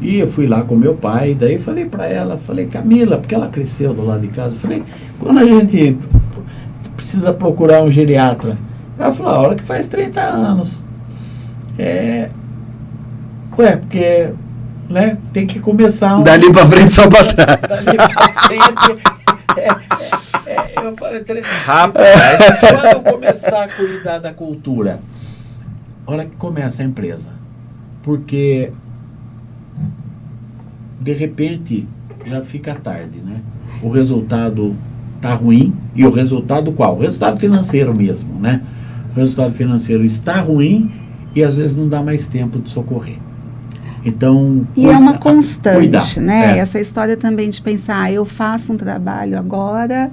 e eu fui lá com meu pai, daí falei para ela, Camila, porque ela cresceu do lado de casa, falei, quando a gente precisa procurar um geriatra. Ela falou, a hora que faz 30 anos. Porque, né, tem que começar... Dali pra frente, só pra trás. Dali pra frente. Eu falei, rapaz, quando eu começar a cuidar da cultura, a hora que começa a empresa. Porque, de repente, já fica tarde, né? O resultado está ruim, e o resultado qual? O resultado financeiro mesmo, né? O resultado financeiro está ruim e às vezes não dá mais tempo de socorrer. Então, é uma constante, né? Essa história também de pensar, eu faço um trabalho agora,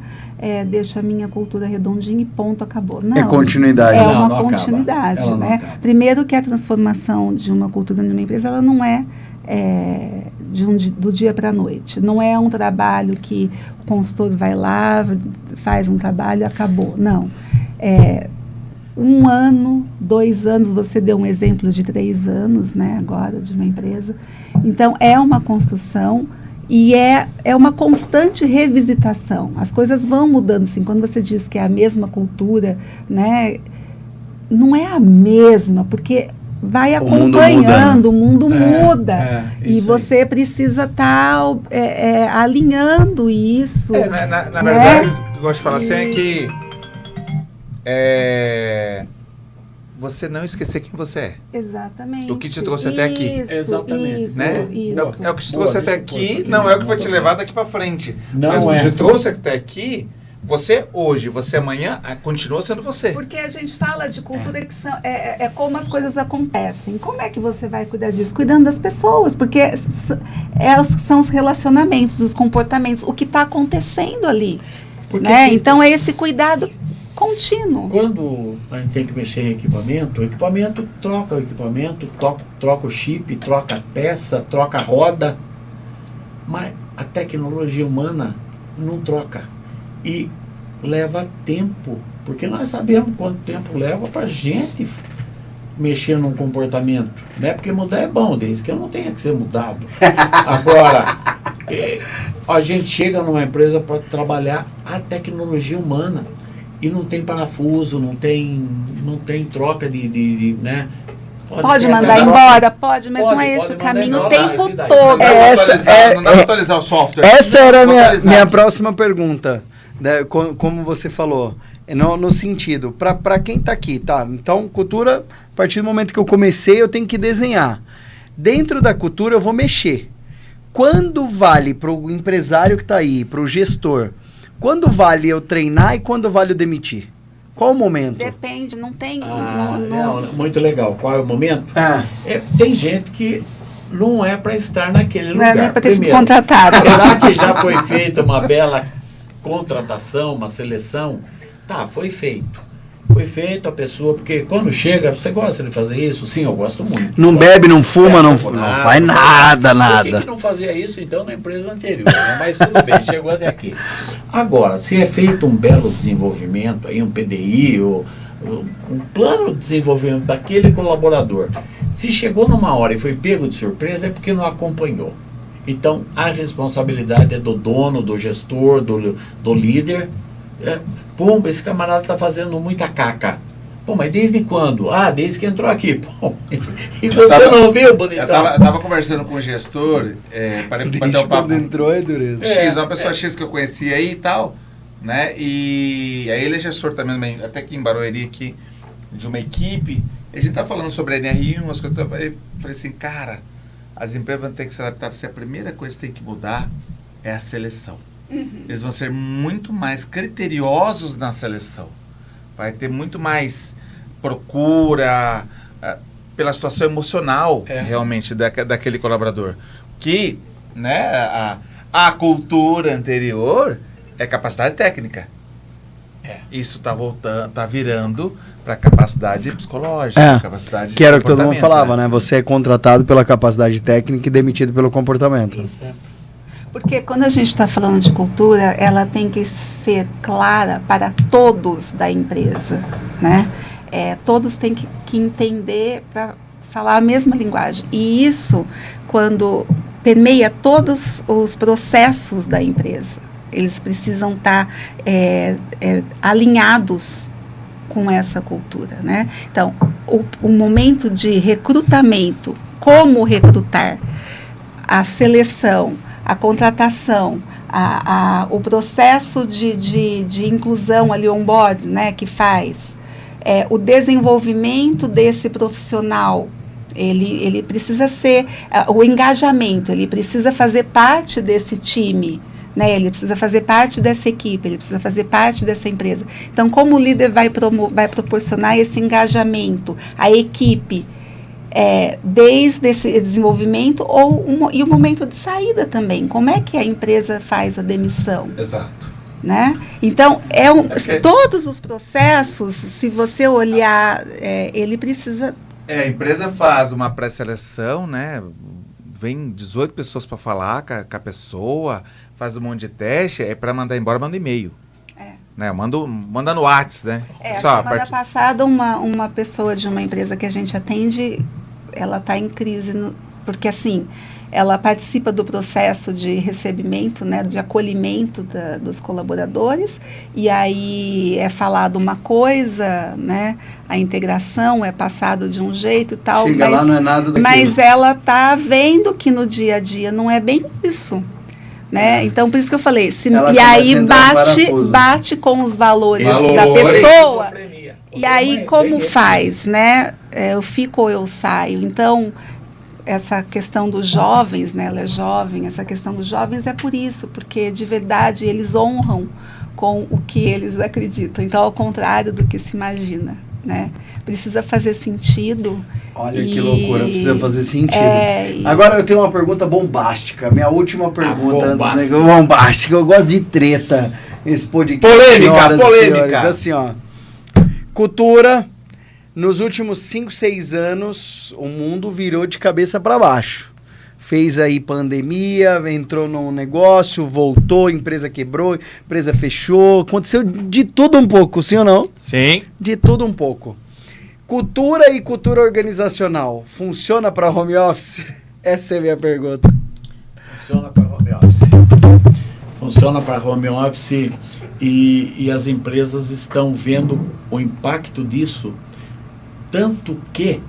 deixo a minha cultura redondinha e ponto, acabou. Não, continuidade. É uma continuidade, né? Primeiro que a transformação de uma cultura numa empresa, ela não é do dia para a noite. Não é um trabalho que o consultor vai lá, faz um trabalho e acabou. Não. 1 ano, 2 anos, você deu um exemplo de 3 anos, né, agora, de uma empresa. Então, é uma construção e é uma constante revisitação. As coisas vão mudando, sim. Quando você diz que é a mesma cultura, né, não é a mesma, porque vai acompanhando, o mundo muda. E você precisa estar alinhando isso. Na verdade, eu gosto de falar assim, é que você não esquecer quem você é. Exatamente. O que te trouxe até aqui. Exatamente. Isso, né? isso. Não, é o que te trouxe até aqui, não é o que vai te levar daqui para frente. Não, mas o que te trouxe até aqui, você hoje, você amanhã, continua sendo você. Porque a gente fala de cultura que é como as coisas acontecem. Como é que você vai cuidar disso? Cuidando das pessoas, porque são os relacionamentos, os comportamentos, o que está acontecendo ali. Né? Então, é esse cuidado contínuo. Quando a gente tem que mexer em equipamento, troca o equipamento, troca o chip, troca a peça, troca a roda, mas a tecnologia humana não troca. E leva tempo, porque nós sabemos quanto tempo leva para a gente mexer num comportamento, né? Porque mudar é bom, desde que eu não tenha que ser mudado. Agora, a gente chega numa empresa para trabalhar a tecnologia humana e não tem parafuso, não tem troca de né? Pode mandar embora, mas não é esse o caminho o tempo todo. Não dá para atualizar o software. Essa era a minha próxima pergunta. Né, como você falou, no sentido, para quem está aqui, tá? Então, cultura, a partir do momento que eu comecei, eu tenho que desenhar. Dentro da cultura, eu vou mexer. Quando vale para o empresário que está aí, para o gestor, quando vale eu treinar e quando vale eu demitir? Qual o momento? Depende, não tem... muito legal. Qual é o momento? Tem gente que não é para estar naquele lugar. Não é para ter sido contratado. Será que já foi feita uma bela contratação, uma seleção? Tá, foi feito. Foi feito a pessoa, porque quando chega, você gosta de fazer isso? Sim, eu gosto muito. Não bebe, não fuma, não faz nada. Por que não fazia isso, então, na empresa anterior? Né? Mas tudo bem, chegou até aqui. Agora, se é feito um belo desenvolvimento, aí um PDI, um plano de desenvolvimento daquele colaborador, se chegou numa hora e foi pego de surpresa, é porque não acompanhou. Então, a responsabilidade é do dono, do gestor, do líder. Esse camarada está fazendo muita caca. Pô, mas desde quando? Desde que entrou aqui. Pô, e você não viu, bonitão? Eu tava conversando com o gestor, para bater o papo. Quando entrou é dureza. X, uma pessoa X que eu conheci aí e tal, né? E aí ele é gestor também, até aqui em Barueri, aqui, de uma equipe. A gente tá falando sobre a NR1, umas coisas. Eu falei assim, cara, as empresas vão ter que se adaptar. A primeira coisa que tem que mudar é a seleção. Eles vão ser muito mais criteriosos na seleção. Vai ter muito mais procura pela situação emocional, realmente, daquele colaborador. Que, né, a cultura anterior é capacidade técnica. Isso tá virando para capacidade psicológica, capacidade que era o que todo mundo falava, né? Você é contratado pela capacidade técnica e demitido pelo comportamento. Isso. Porque quando a gente está falando de cultura, ela tem que ser clara para todos da empresa, né? Todos têm que entender para falar a mesma linguagem. E isso, quando permeia todos os processos da empresa, eles precisam estar alinhados com essa cultura, né? Então, o momento de recrutamento, como recrutar, a seleção, a contratação, o processo de inclusão ali, onboard, né, que faz, o desenvolvimento desse profissional, ele precisa ser, o engajamento, ele precisa fazer parte desse time, né, ele precisa fazer parte dessa equipe, ele precisa fazer parte dessa empresa. Então, como o líder vai proporcionar esse engajamento, a equipe, desde esse desenvolvimento e o momento de saída também. Como é que a empresa faz a demissão? Exato. Né? Então, todos os processos, se você olhar, ele precisa... A empresa faz uma pré-seleção, né? Vem 18 pessoas para falar com a pessoa, faz um monte de teste, para mandar embora, manda e-mail. Né? Manda no WhatsApp, né? Semana passada, uma pessoa de uma empresa que a gente atende, ela está em crise, porque assim, ela participa do processo de recebimento, né, de acolhimento dos colaboradores, e aí é falado uma coisa, né, a integração é passado de um jeito e tal, chega lá, não é nada daquilo. Mas ela está vendo que no dia a dia não é bem isso. Né? Então, por isso que eu falei, e aí bate com os valores da pessoa, e aí como faz, né? Eu fico ou eu saio. Então, essa questão dos jovens, né? Ela é jovem, essa questão dos jovens é por isso, porque de verdade eles honram com o que eles acreditam. Então, ao contrário do que se imagina, né? Precisa fazer sentido. Olha que loucura, precisa fazer sentido. Agora eu tenho uma pergunta bombástica. Minha última pergunta bombástica. Eu gosto de treta. Esse podcast. Polêmica. Assim, ó. Cultura. Nos últimos 5, 6 anos, o mundo virou de cabeça para baixo. Fez aí pandemia, entrou num negócio, voltou, empresa quebrou, empresa fechou. Aconteceu de tudo um pouco, sim ou não? Sim. De tudo um pouco. Cultura e cultura organizacional, funciona para home office? Essa é a minha pergunta. Funciona para home office. Funciona para home office e as empresas estão vendo o impacto disso, tanto que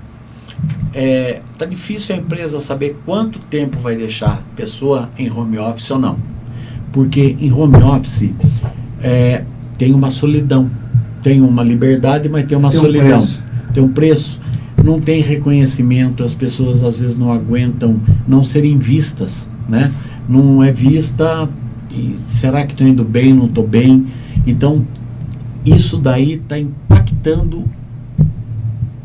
tá difícil a empresa saber quanto tempo vai deixar a pessoa em home office ou não. Porque em home office tem uma solidão, tem uma liberdade, mas tem uma solidão. Tem um preço, não tem reconhecimento, as pessoas às vezes não aguentam não serem vistas, né? Não é vista, e será que estou indo bem, não estou bem? Então, isso daí está impactando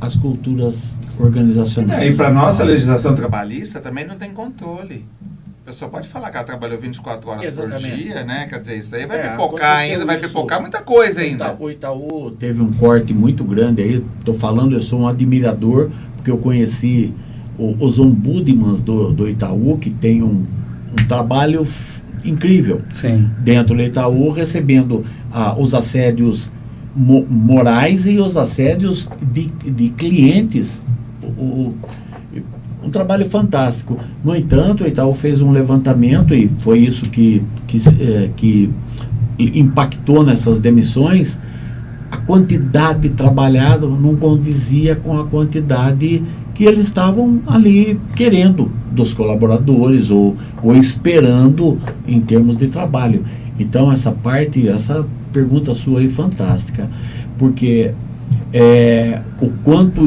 as culturas organizacionais. E para nossa legislação trabalhista também não tem controle. A pessoa pode falar que ela trabalhou 24 horas por dia, né? Quer dizer, isso aí vai pipocar ainda, vai pipocar muita coisa ainda. O Itaú teve um corte muito grande aí, estou falando, eu sou um admirador, porque eu conheci os ombudsmans do Itaú, que tem um trabalho incrível. Sim. Dentro do Itaú, recebendo os assédios morais e os assédios de clientes. Um trabalho fantástico. No entanto, o Itaú fez um levantamento e foi isso que impactou nessas demissões. a quantidade trabalhada não condizia com a quantidade que eles estavam ali querendo dos colaboradores ou esperando em termos de trabalho. Então essa pergunta sua é fantástica, porque o quanto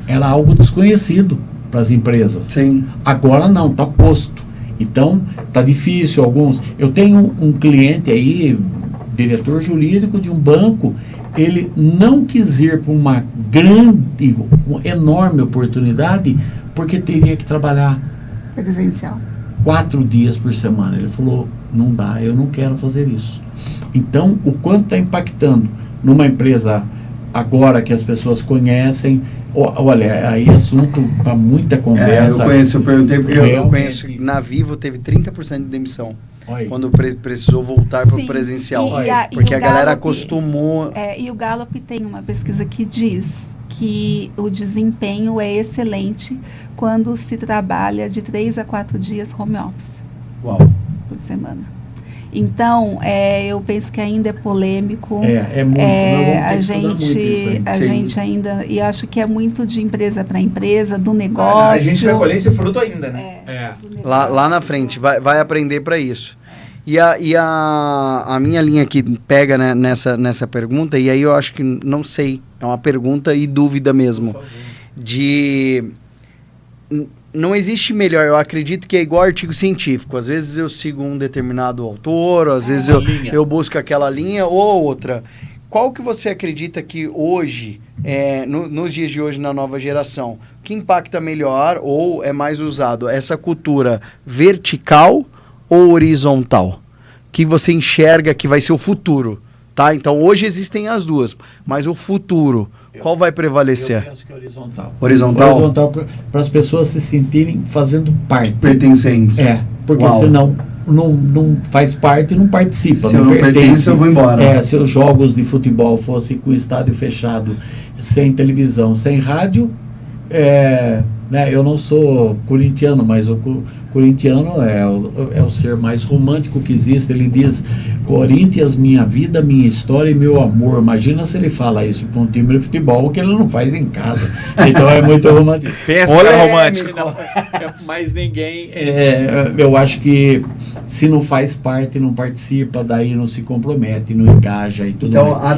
era algo desconhecido para as empresas. Sim. Agora não, está posto. Então está difícil alguns. Eu tenho um cliente aí, diretor jurídico de um banco, ele não quis ir para uma enorme oportunidade, porque teria que trabalhar presencial 4 dias por semana. Ele falou, não dá, eu não quero fazer isso. Então, o quanto está impactando numa empresa agora que as pessoas conhecem, olha, aí assunto para muita conversa. Eu perguntei porque eu conheço, na Vivo teve 30% de demissão. Quando precisou voltar para o presencial. Porque a galera acostumou. E o Gallup tem uma pesquisa que diz que o desempenho é excelente quando se trabalha de 3 a 4 dias home office. Uau. Por semana. Então, eu penso que ainda é polêmico. Muito. A gente ainda... E acho que é muito de empresa para empresa, do negócio. A gente vai colher esse fruto ainda, né? Lá na frente, vai aprender para isso. E a minha linha aqui pega, né, nessa pergunta, e aí eu acho que, não sei, é uma pergunta e dúvida mesmo. Não existe melhor, eu acredito que é igual artigo científico. Às vezes eu sigo um determinado autor, às vezes eu busco aquela linha ou outra. Qual que você acredita que hoje, nos dias de hoje, na nova geração, que impacta melhor ou é mais usado? Essa cultura vertical ou horizontal? Que você enxerga que vai ser o futuro, tá? Então, hoje existem as duas, mas o futuro, qual vai prevalecer? Eu penso que é horizontal. Horizontal para as pessoas se sentirem fazendo parte. Pertencentes. Porque senão não faz parte e não participa. Se eu não pertence, eu vou embora. Se os jogos de futebol fossem com o estádio fechado, sem televisão, sem rádio, eu não sou corintiano, mas o corintiano é o ser mais romântico que existe. Ele diz: Corinthians, minha vida, minha história e meu amor. Imagina se ele fala isso para um time de futebol que ele não faz em casa. Então é muito romântico. Pensa que é romântico. Mas ninguém... eu acho que se não faz parte, não participa, daí não se compromete, não engaja e tudo mais. Então a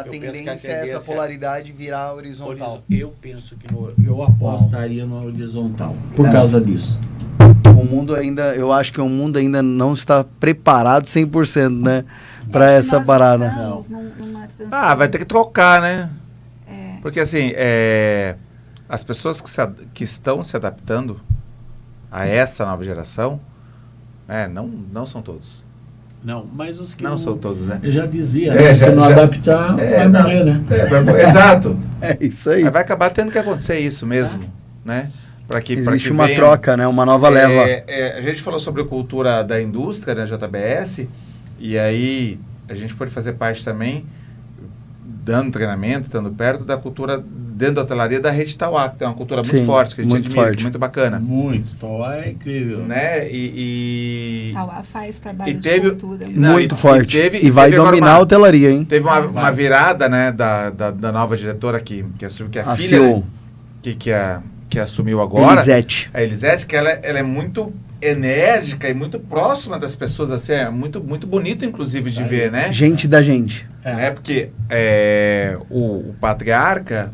tendência é essa polaridade virar horizontal. Eu penso que eu apostaria no horizontal por causa disso. O mundo ainda, eu acho que o mundo ainda não está preparado 100%, né? Para essa parada. Vai ter que trocar, né? Porque assim, as pessoas que estão se adaptando a essa nova geração, não são todos. Não, mas os que não são todos, né? Eu já dizia, se não adaptar, vai morrer, né? Exato. É isso aí. Vai acabar tendo que acontecer isso mesmo, né? Existe uma troca, né? Uma nova leva. A gente falou sobre a cultura da indústria, né, JBS, e aí a gente pode fazer parte também, dando treinamento, estando perto da cultura dentro da hotelaria da Rede Tauá, que é uma cultura muito forte, que a gente admira, muito bacana. Muito, Tauá é incrível. Né? Tauá faz trabalho de cultura. Muito forte. E vai dominar a hotelaria, hein? Teve uma virada, né, da nova diretora que assumiu, que é a filha, CEO. Né, que assumiu agora. Elisete. A Elisete, que ela é muito enérgica e muito próxima das pessoas, assim, é muito, muito bonito, inclusive, de ver, né? Gente da gente. Porque o patriarca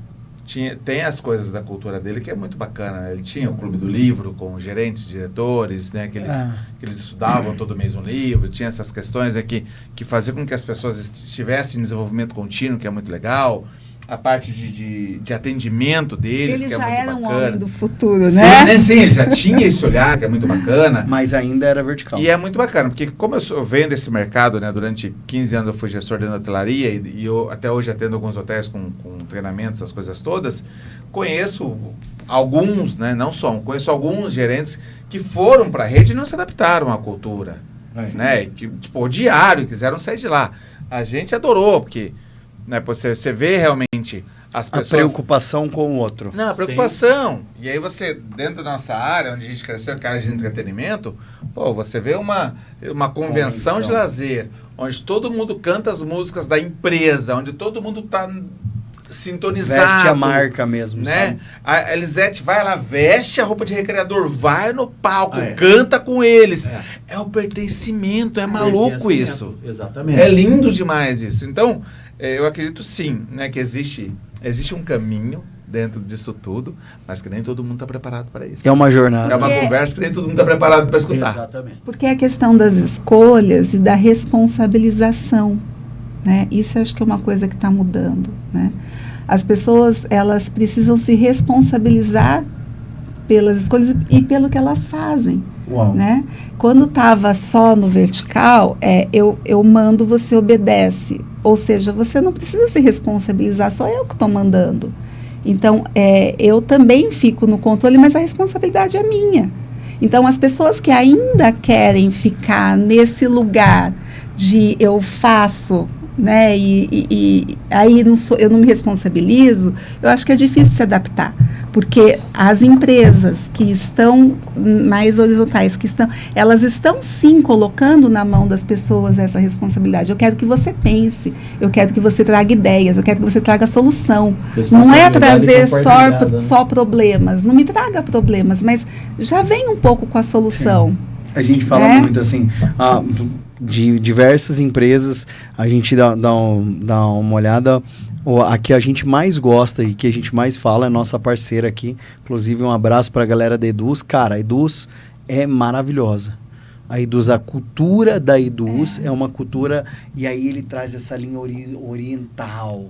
tem as coisas da cultura dele que é muito bacana, né? Ele tinha o Clube do Livro com gerentes, diretores, né? Que eles estudavam todo mês um livro, tinha essas questões que faziam com que as pessoas estivessem em desenvolvimento contínuo, que é muito legal. A parte de atendimento deles, que é muito bacana. Ele já era um homem do futuro, né? Sim, ele já tinha esse olhar, que é muito bacana. Mas ainda era vertical. E é muito bacana, porque como eu venho desse mercado, né, durante 15 anos eu fui gestor de hotelaria e eu até hoje atendo alguns hotéis com treinamentos, essas coisas todas, conheço alguns, né, não só, conheço alguns gerentes que foram para a rede e não se adaptaram à cultura. Né, que odiaram e quiseram sair de lá. A gente adorou, porque... Né, você vê realmente as A pessoas... preocupação com o outro. Não, a preocupação. E aí você, dentro da nossa área, onde a gente cresceu, que é a área de entretenimento, pô, você vê uma convenção de lazer, onde todo mundo canta as músicas da empresa, onde todo mundo tá sintonizado. Veste a marca mesmo, né? sabe? A Elisete vai lá, veste a roupa de recreador, vai no palco, canta com eles. É o pertencimento, é maluco isso. Exatamente. É lindo demais isso. Então, eu acredito sim, né, que existe um caminho dentro disso tudo, mas que nem todo mundo está preparado para isso. É uma jornada. É uma conversa que nem todo mundo está preparado para escutar. Exatamente. Porque é a questão das escolhas e da responsabilização, né? Isso eu acho que é uma coisa que está mudando, né? As pessoas, elas precisam se responsabilizar pelas escolhas e pelo que elas fazem. Uau. Né? Quando estava só no vertical, eu mando, você obedece. Ou seja, você não precisa se responsabilizar, só eu que estou mandando. Então, eu também fico no controle, mas a responsabilidade é minha. Então, as pessoas que ainda querem ficar nesse lugar de eu faço, né, e aí eu não me responsabilizo, eu acho que é difícil se adaptar. Porque as empresas que estão mais horizontais, elas estão sim colocando na mão das pessoas essa responsabilidade. Eu quero que você pense, eu quero que você traga ideias, eu quero que você traga solução. Não é trazer só problemas, não me traga problemas, mas já vem um pouco com a solução. Sim. A gente fala muito assim, de diversas empresas, a gente dá uma olhada. A que a gente mais gosta e que a gente mais fala é nossa parceira aqui. Inclusive, um abraço para a galera da Eduz. Cara, a Eduz é maravilhosa. A Eduz, a cultura da Eduz é uma cultura... E aí ele traz essa linha oriental,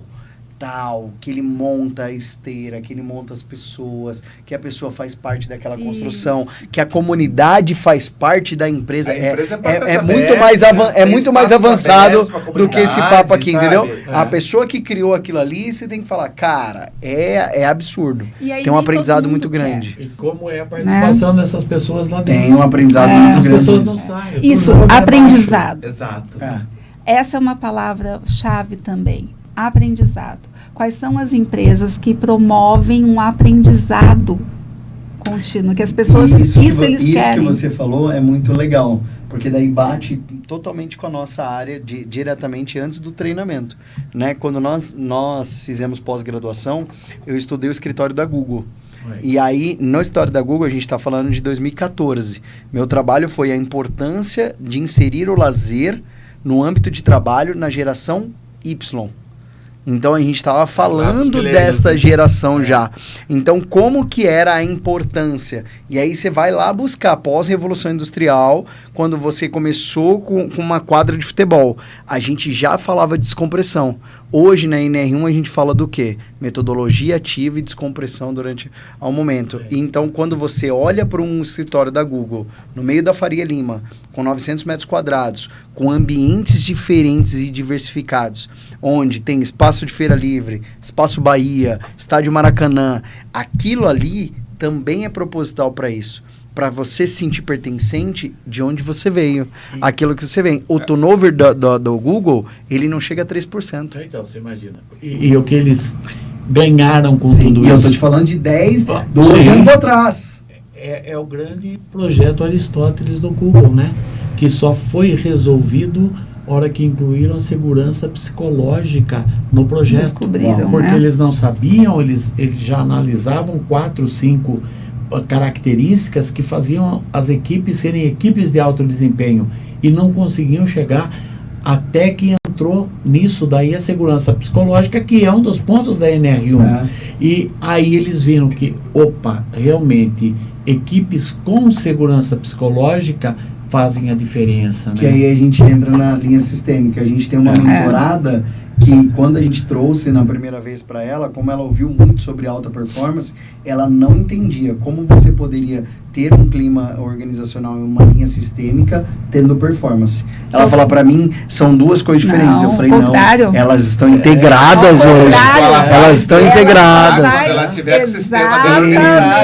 tal, que ele monta a esteira, que ele monta as pessoas, que a pessoa faz parte daquela construção, que a comunidade faz parte da empresa. É muito mais avançado do que esse papo aqui, sabe? Entendeu? A pessoa que criou aquilo ali, você tem que falar, cara, é absurdo. Tem um aprendizado muito grande. E como é a participação dessas pessoas lá dentro? Tem um aprendizado muito grande. As pessoas não saem. Isso, aprendizado. Exato. Essa é uma palavra-chave também. Aprendizado. Quais são as empresas que promovem um aprendizado contínuo? Que as pessoas... Isso eles querem. Isso que você falou é muito legal. Porque daí bate totalmente com a nossa área diretamente antes do treinamento. Né? Quando nós fizemos pós-graduação, eu estudei o escritório da Google. E aí, no escritório da Google, a gente está falando de 2014. Meu trabalho foi a importância de inserir o lazer no âmbito de trabalho na geração Y. Então, a gente estava falando desta geração já. Então, como que era a importância? E aí, você vai lá buscar pós-revolução industrial, quando você começou com uma quadra de futebol. A gente já falava de descompressão. Hoje, na NR1, a gente fala do quê? Metodologia ativa e descompressão durante ao momento. E então, quando você olha para um escritório da Google, no meio da Faria Lima, com 900 metros quadrados, com ambientes diferentes e diversificados, onde tem espaço de Feira Livre, Espaço Bahia, Estádio Maracanã, aquilo ali também é proposital para isso. Para você se sentir pertencente de onde você veio, aquilo que você vem. O turnover do Google, ele não chega a 3%. Então, você imagina. E o que eles ganharam com tudo isso. E eu estou te falando de 12 anos atrás. É o grande projeto Aristóteles do Google, né? Que só foi resolvido na hora que incluíram a segurança psicológica no projeto. Descobriram, porque eles não sabiam, eles já analisavam 4, 5 características que faziam as equipes serem equipes de alto desempenho e não conseguiam chegar até que entrou nisso daí a segurança psicológica, que é um dos pontos da NR1. E aí eles viram que, realmente, equipes com segurança psicológica fazem a diferença. Que aí a gente entra na linha sistêmica. A gente tem uma mentorada que, quando a gente trouxe na primeira vez para ela, como ela ouviu muito sobre alta performance, ela não entendia como você poderia ter um clima organizacional e uma linha sistêmica tendo performance. Ela fala para mim, são duas coisas diferentes. Eu falei, não, elas estão integradas hoje. Elas estão integradas. Se ela tiver com o sistema dela.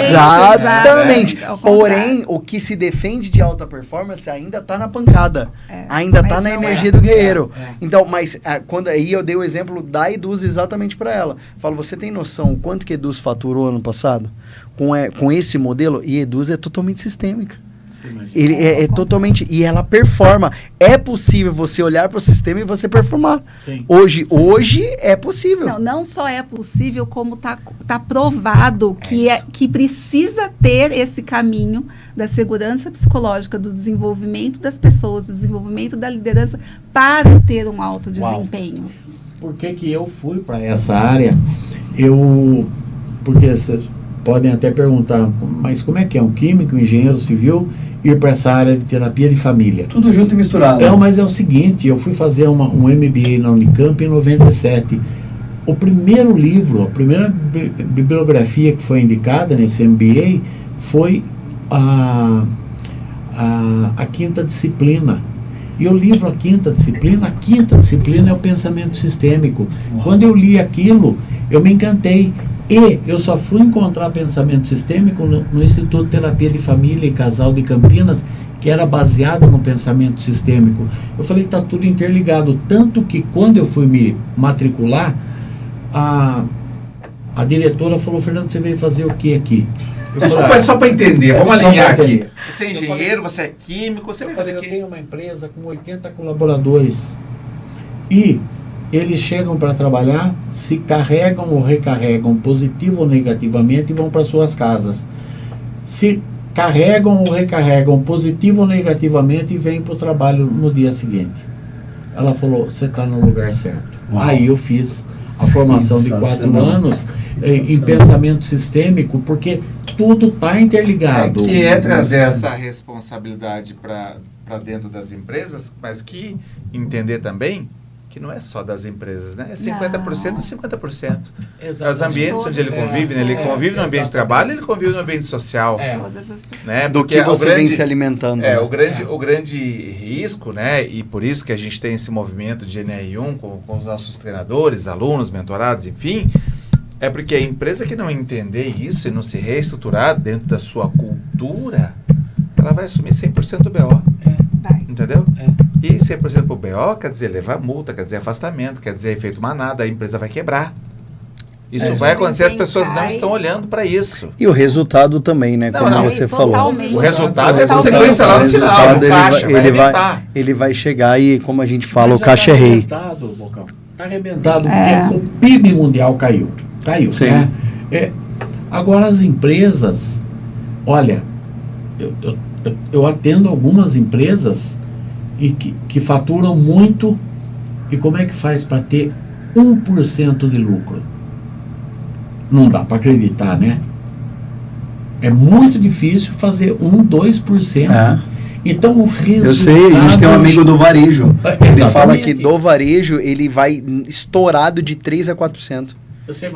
Exatamente. Porém, o que se defende de alta performance ainda está na pancada. Ainda está na energia do guerreiro. Então, mas quando aí eu dei o exemplo da Eduz exatamente para ela. Falo, você tem noção o quanto que a Eduz faturou ano passado? Com esse modelo? E a Eduz é totalmente sistêmica. Ele é totalmente... E ela performa. É possível você olhar para o sistema e você performar. Sim. Hoje é possível. Não só é possível, como tá provado que precisa ter esse caminho da segurança psicológica, do desenvolvimento das pessoas, do desenvolvimento da liderança para ter um alto desempenho. Por que eu fui para essa área? Porque vocês podem até perguntar, mas como é que é um químico, um engenheiro civil ir para essa área de terapia de família? Tudo junto e misturado. Então, mas é o seguinte, eu fui fazer um MBA na Unicamp em 97. O primeiro livro, a primeira bibliografia que foi indicada nesse MBA foi a quinta disciplina. E o livro A Quinta Disciplina é o pensamento sistêmico. Quando eu li aquilo, eu me encantei. E eu só fui encontrar pensamento sistêmico no Instituto de Terapia de Família e Casal de Campinas, que era baseado no pensamento sistêmico. Eu falei que está tudo interligado. Tanto que quando eu fui me matricular, a diretora falou, Fernando, você veio fazer o que aqui? Só para entender, vamos alinhar aqui. Você é engenheiro, você é químico, você vai fazer o quê? Eu tenho uma empresa com 80 colaboradores. E eles chegam para trabalhar, se carregam ou recarregam positivo ou negativamente e vão para suas casas. Se carregam ou recarregam positivo ou negativamente e vêm para o trabalho no dia seguinte. Ela falou, você está no lugar certo. Uau. Aí eu fiz a formação de 4 anos em pensamento sistêmico, porque tudo está interligado. Que é trazer essa responsabilidade para dentro das empresas, mas que entender também que não é só das empresas, né? É 50% e 50%. Os ambientes onde ele convive, né? Ele convive no ambiente de trabalho, ele convive no ambiente social. Né? Do que você vem se alimentando. O grande risco, né? E por isso que a gente tem esse movimento de NR1 com os nossos treinadores, alunos, mentorados, enfim, é porque a empresa que não entender isso e não se reestruturar dentro da sua cultura, ela vai assumir 100% do BO. Entendeu? E 100% pro BO quer dizer levar multa, quer dizer afastamento, quer dizer efeito manada, a empresa vai quebrar. Isso vai acontecer, as pessoas não estão olhando para isso. E o resultado também, né? Como você falou. O resultado é consequência lá no final. Ele vai chegar e, como a gente fala, o caixa é rei. Está arrebentado, porque o PIB mundial caiu. Sim. Né? Agora as empresas, olha, eu atendo algumas empresas e que faturam muito, e como é que faz para ter 1% de lucro? Não dá para acreditar, né? É muito difícil fazer 2%. Então o resultado... Eu sei, a gente tem um amigo do varejo. Ele fala que do varejo ele vai estourado de 3% a 4%.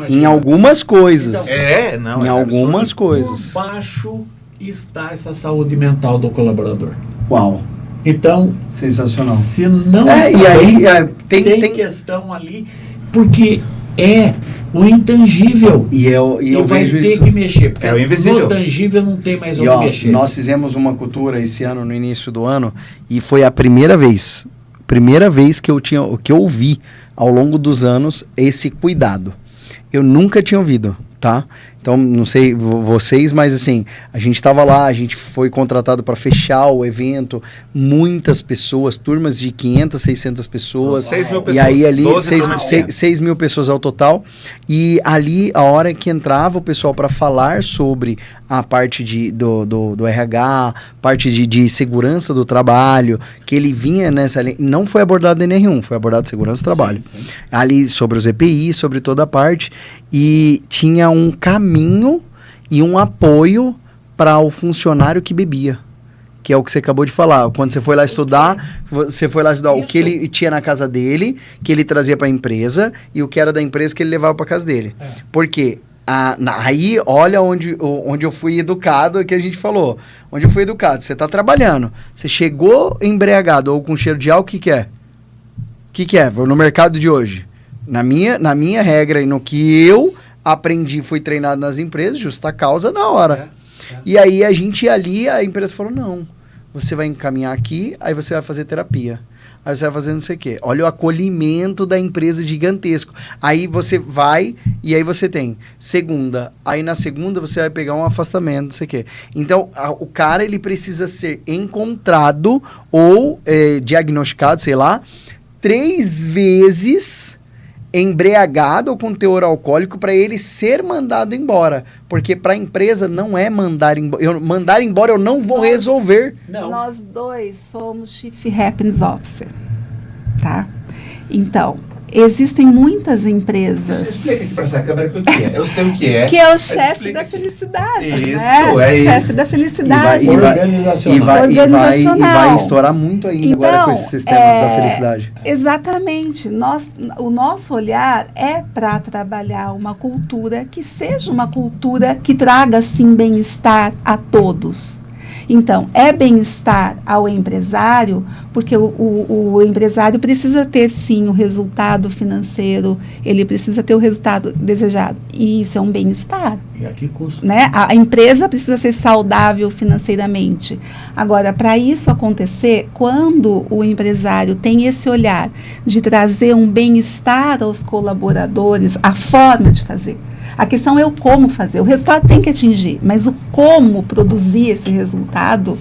Em algumas coisas. Então, em algumas coisas. Por baixo está essa saúde mental do colaborador. Uau. Então, sensacional. Se não e aí tem questão ali, porque é o intangível. E eu vai vejo ter isso. que mexer, porque o invisível. No tangível não tem mais onde mexer. Nós fizemos uma cultura esse ano, no início do ano, e foi a primeira vez que eu ouvi ao longo dos anos esse cuidado. Eu nunca tinha ouvido, tá? Então, não sei vocês, mas assim, a gente estava lá, a gente foi contratado para fechar o evento, muitas pessoas, turmas de 500, 600 pessoas. 6 mil pessoas. E aí ali, 6 mil pessoas ao total. E ali, a hora que entrava o pessoal para falar sobre a parte do RH, parte de segurança do trabalho, que ele vinha nessa linha, não foi abordado em NR1, foi abordado segurança do trabalho. Sim. Ali sobre os EPI, sobre toda a parte, e tinha um caminho e um apoio para o funcionário que bebia, que é o que você acabou de falar. Quando você foi lá estudar, o que ele tinha na casa dele, que ele trazia para a empresa, e o que era da empresa que ele levava para casa dele. Porque Aí, olha onde eu fui educado, que a gente falou. Onde eu fui educado. Você tá trabalhando. Você chegou embriagado ou com cheiro de álcool, o que é? O que é? No mercado de hoje. Na minha regra e no que eu aprendi, fui treinado nas empresas, justa causa na hora. E aí a gente ia ali, a empresa falou, não, você vai encaminhar aqui, aí você vai fazer terapia. Aí você vai fazer não sei o quê. Olha o acolhimento da empresa gigantesco. Aí você vai e aí você tem segunda. Aí na segunda você vai pegar um afastamento, não sei o quê. Então, o cara, ele precisa ser encontrado ou diagnosticado, sei lá, 3 vezes embriagado ou com teor alcoólico para ele ser mandado embora. Porque para a empresa não é mandar embora. Mandar embora eu não vou resolver. Não. Nós 2 somos Chief Happiness Officer, tá? Então, existem muitas empresas... Você explica aqui para essa câmera o que é. Eu sei o que é. Que é o chefe da felicidade. Isso, né? isso. Chefe da felicidade. E vai estourar muito ainda agora com esses sistemas da felicidade. Exatamente. O nosso olhar é para trabalhar uma cultura que seja uma cultura que traga, sim, bem-estar a todos. Então, é bem-estar ao empresário, porque o empresário precisa ter, sim, o resultado financeiro, ele precisa ter o resultado desejado. E isso é um bem-estar. E a que custo? Né? A empresa precisa ser saudável financeiramente. Agora, para isso acontecer, quando o empresário tem esse olhar de trazer um bem-estar aos colaboradores, a forma de fazer. A questão é o como fazer. O resultado tem que atingir, mas o como produzir esse resultado,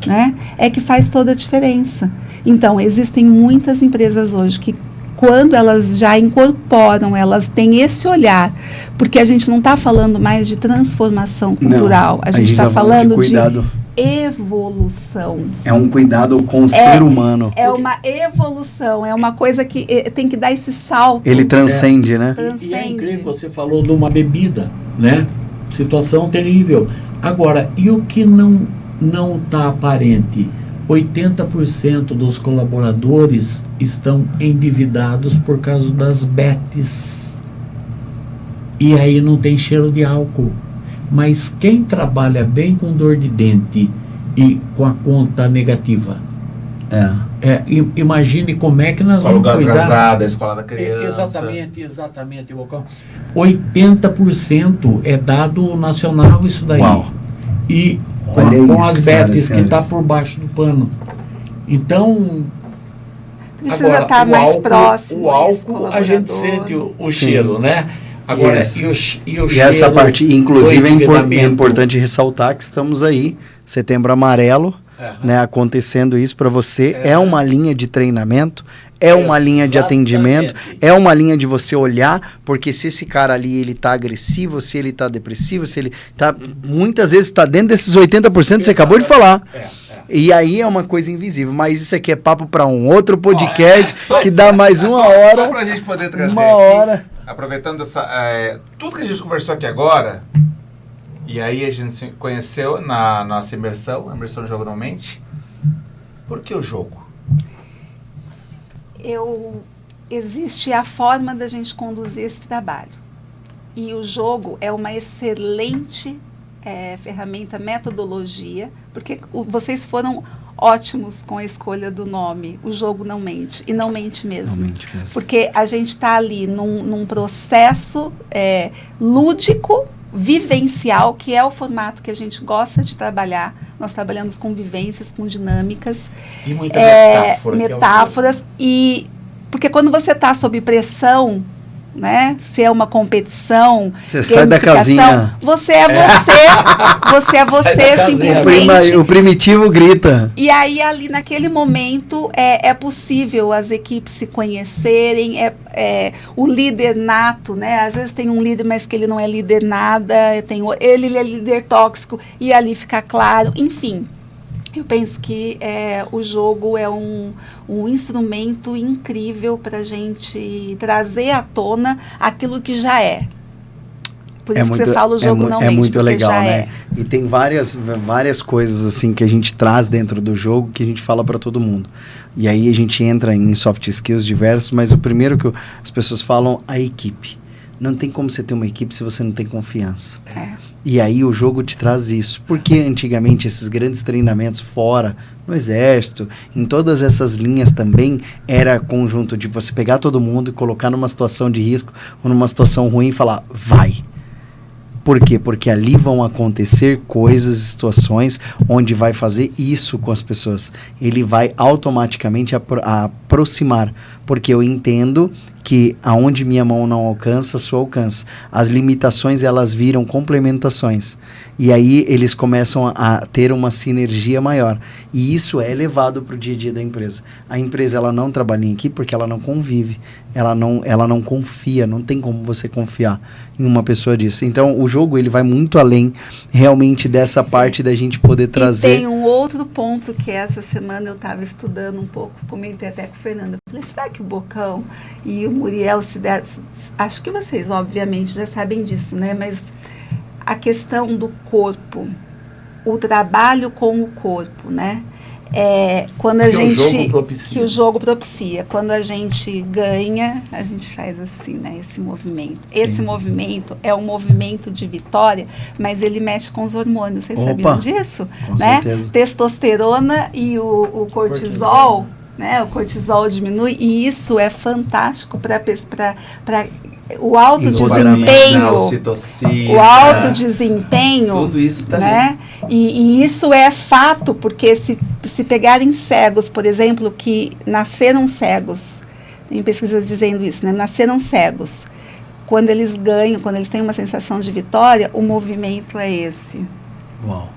né, é que faz toda a diferença. Então, existem muitas empresas hoje que, quando elas já incorporam, elas têm esse olhar, porque a gente não está falando mais de transformação cultural, a gente está falando de evolução. É um cuidado com o ser humano. É uma evolução, é uma coisa que tem que dar esse salto. Ele transcende, né? E é incrível, você falou de uma bebida, né? Situação terrível. Agora, e o que não está aparente? 80% dos colaboradores estão endividados por causa das betes. E aí não tem cheiro de álcool. Mas quem trabalha bem com dor de dente e com a conta negativa? Imagine como é que nós vamos cuidar. Atrasado, a escola da criança. Exatamente. 80% é dado nacional isso daí. Uau. E com as betes que está por baixo do pano. Então... Precisa estar mais próximo. O álcool, a gente sente o cheiro, né? Agora, e o cheiro, essa parte, inclusive, é importante ressaltar que estamos aí, Setembro Amarelo, né, acontecendo isso para você. É uma linha de treinamento, é uma linha de atendimento, é uma linha de você olhar, porque se esse cara ali, ele tá agressivo, se ele tá depressivo, se ele tá... Muitas vezes tá dentro desses 80% que você acabou de falar. E aí é uma coisa invisível, mas isso aqui é papo para um outro podcast que dá mais uma hora. Só pra gente poder trazer uma hora. Aqui, aproveitando tudo que a gente conversou aqui agora, e aí a gente se conheceu na nossa imersão do Jogo Não Mente. Por que o jogo? Existe a forma da gente conduzir esse trabalho. E o jogo é uma excelente ferramenta, metodologia, porque vocês foram ótimos com a escolha do nome. O jogo não mente, e não mente mesmo. Não mente mesmo. Porque a gente está ali num processo lúdico, vivencial, que é o formato que a gente gosta de trabalhar. Nós trabalhamos com vivências, com dinâmicas. E muita metáforas. Porque quando você está sob pressão, né? Se é uma competição, você sai da casinha. Você é você simplesmente. O primitivo grita. E aí ali naquele momento é possível as equipes se conhecerem, o líder nato, né? Às vezes tem um líder, mas que ele não é líder nada, ele é líder tóxico, e ali fica claro, enfim. Eu penso que o jogo é um instrumento incrível para a gente trazer à tona aquilo que já é. Por isso que você fala o jogo não mente, muito legal, né? E tem várias coisas assim que a gente traz dentro do jogo que a gente fala para todo mundo. E aí a gente entra em soft skills diversos, mas o primeiro que as pessoas falam, a equipe. Não tem como você ter uma equipe se você não tem confiança. É. E aí o jogo te traz isso. Porque antigamente esses grandes treinamentos fora, no exército, em todas essas linhas também, era conjunto de você pegar todo mundo e colocar numa situação de risco ou numa situação ruim e falar, vai. Por quê? Porque ali vão acontecer coisas, situações onde vai fazer isso com as pessoas. Ele vai automaticamente aproximar. Porque eu entendo que aonde minha mão não alcança, a sua alcança. As limitações, elas viram complementações. E aí eles começam a ter uma sinergia maior. E isso é levado para o dia a dia da empresa. A empresa, ela não trabalha em equipe porque ela não convive. Ela não confia. Não tem como você confiar em uma pessoa disso. Então, o jogo, ele vai muito além realmente dessa parte da gente poder trazer... E tem um outro ponto que essa semana eu estava estudando um pouco, comentei até com o Fernando. Eu falei, será que o Bocão e o Muriel acho que vocês, obviamente, já sabem disso, né? Mas a questão do corpo, o trabalho com o corpo, né? Quando a gente... Que o jogo propicia. Quando a gente ganha, a gente faz assim, né? Esse movimento. Sim. Esse movimento é um movimento de vitória, mas ele mexe com os hormônios. Vocês sabiam disso? Com certeza. Testosterona e o cortisol... Né, o cortisol diminui e isso é fantástico para o alto desempenho, o alto desempenho, tudo isso tá, né? E isso é fato, porque se pegarem cegos, por exemplo, que nasceram cegos, tem pesquisas dizendo isso, né? Nasceram cegos, quando eles ganham, quando eles têm uma sensação de vitória, o movimento é esse. Uau.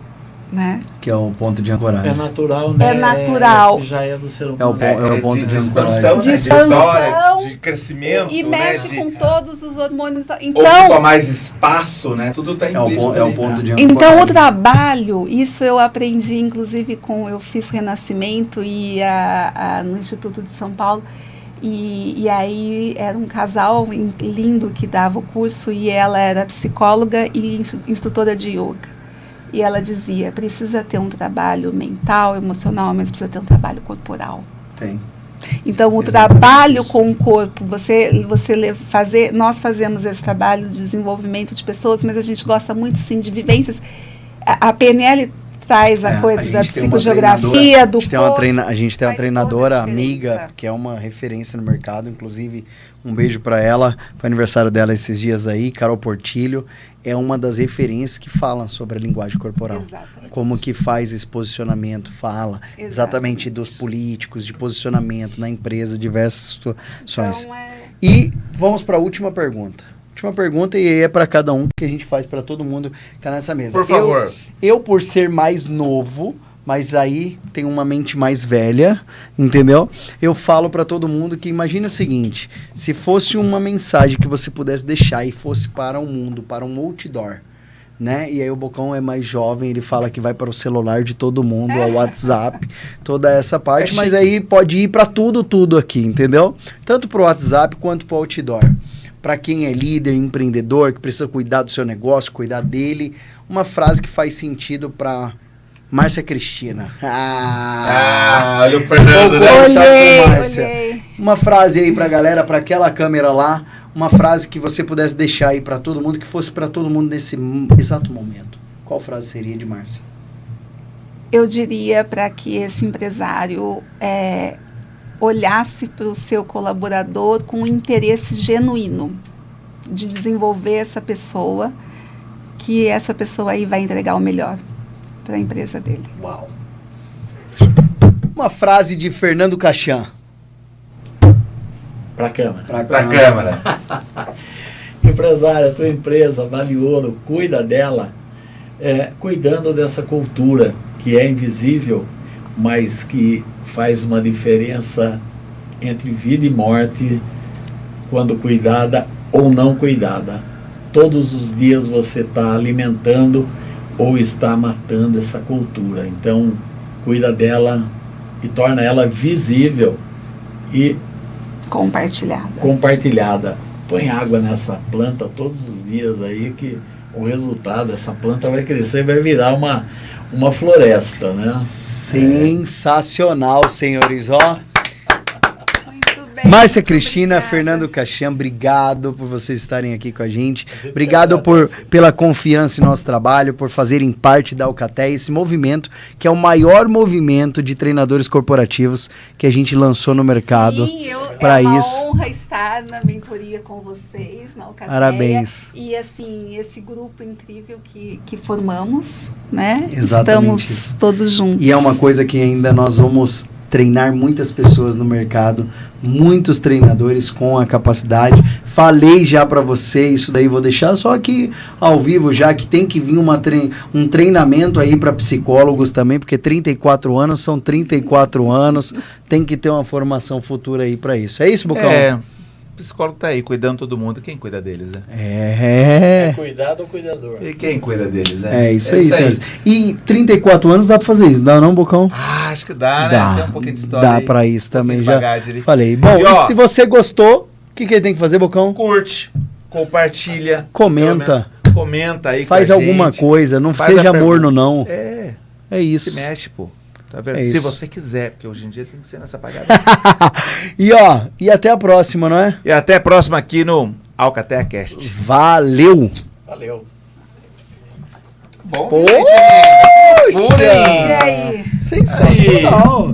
Né? Que é o ponto de ancoragem. É natural, né? É natural. Já é do ser humano. É o ponto de expansão, ancoragem. De vitória, de crescimento. E mexe com todos os hormônios. Então, ocupa mais espaço, né? Tudo está implícito. É o ponto de ancoragem. Então, o trabalho, isso eu aprendi, inclusive, eu fiz Renascimento e no Instituto de São Paulo. E aí era um casal lindo que dava o curso e ela era psicóloga e instrutora de yoga. E ela dizia, precisa ter um trabalho mental, emocional, mas precisa ter um trabalho corporal. Tem. Então, o trabalho com o corpo, nós fazemos esse trabalho de desenvolvimento de pessoas, mas a gente gosta muito, sim, de vivências. A PNL traz a coisa da psicogeografia, do corpo. A gente tem uma treinadora amiga, que é uma referência no mercado, inclusive, um beijo para ela, foi aniversário dela esses dias aí, Carol Portilho, é uma das referências que falam sobre a linguagem corporal. Exatamente. Como que faz esse posicionamento, fala exatamente dos políticos, de posicionamento na empresa, diversas situações. Então, E vamos para a última pergunta. Última pergunta, e é para cada um que a gente faz para todo mundo que está nessa mesa. Por favor. Eu, por ser mais novo, mas aí tem uma mente mais velha, entendeu? Eu falo para todo mundo que imagine o seguinte, se fosse uma mensagem que você pudesse deixar e fosse para o mundo, para um outdoor, né? E aí o Bocão é mais jovem, ele fala que vai para o celular de todo mundo, ao WhatsApp, toda essa parte, mas aí pode ir para tudo aqui, entendeu? Tanto para o WhatsApp quanto para o outdoor. Para quem é líder, empreendedor, que precisa cuidar do seu negócio, cuidar dele, uma frase que faz sentido para Márcia Cristina. Olha o Fernando, né? Olhei. Uma frase aí pra galera, pra aquela câmera lá, uma frase que você pudesse deixar aí pra todo mundo, que fosse pra todo mundo nesse exato momento. Qual frase seria de Márcia? Eu diria para que esse empresário olhasse para o seu colaborador com um interesse genuíno de desenvolver essa pessoa, que essa pessoa aí vai entregar o melhor para a empresa dele. Uau! Uma frase de Fernando Cachan. Para a Câmara. Para a Câmara. Empresário, a tua empresa vale ouro, cuida dela, cuidando dessa cultura que é invisível, mas que faz uma diferença entre vida e morte, quando cuidada ou não cuidada. Todos os dias você está alimentando ou está matando essa cultura. Então, cuida dela e torna ela visível e compartilhada. Põe água nessa planta todos os dias aí, que o resultado, essa planta vai crescer e vai virar uma floresta, né? Sensacional, senhores, ó. Muito Márcia Cristina, Fernando Caixão, obrigado por vocês estarem aqui com a gente. Obrigado pela confiança em nosso trabalho, por fazerem parte da Alcatel, esse movimento que é o maior movimento de treinadores corporativos que a gente lançou no mercado. Sim, é uma honra estar na mentoria com vocês, na Alcatel. Parabéns. E assim, esse grupo incrível que formamos, né? Exatamente. Estamos todos juntos. E é uma coisa que ainda nós vamos treinar muitas pessoas no mercado, muitos treinadores com a capacidade. Falei já para você, isso daí vou deixar só aqui ao vivo, já que tem que vir um treinamento aí para psicólogos também, porque 34 anos são 34 anos, tem que ter uma formação futura aí para isso. É isso, Bocão? O psicólogo tá aí cuidando de todo mundo. Quem cuida deles, né? É cuidado ou cuidador? E quem cuida deles, né? É isso aí, senhores. E 34 anos dá pra fazer isso, dá não, Bocão? Acho que dá, né? Tem um pouquinho de história. Dá aí, pra isso também, já falei. Bom, e se você gostou, o que ele tem que fazer, Bocão? Curte, compartilha. Comenta. Comenta aí. Faz alguma coisa, não seja morno, não. É isso. Se mexe, pô. Tá vendo? É se isso. você quiser, porque hoje em dia tem que ser nessa pagada. E até a próxima, não é? E até a próxima aqui no Alcatel Cast. Valeu! Bom, Poxa! gente. E aí? Sensacional!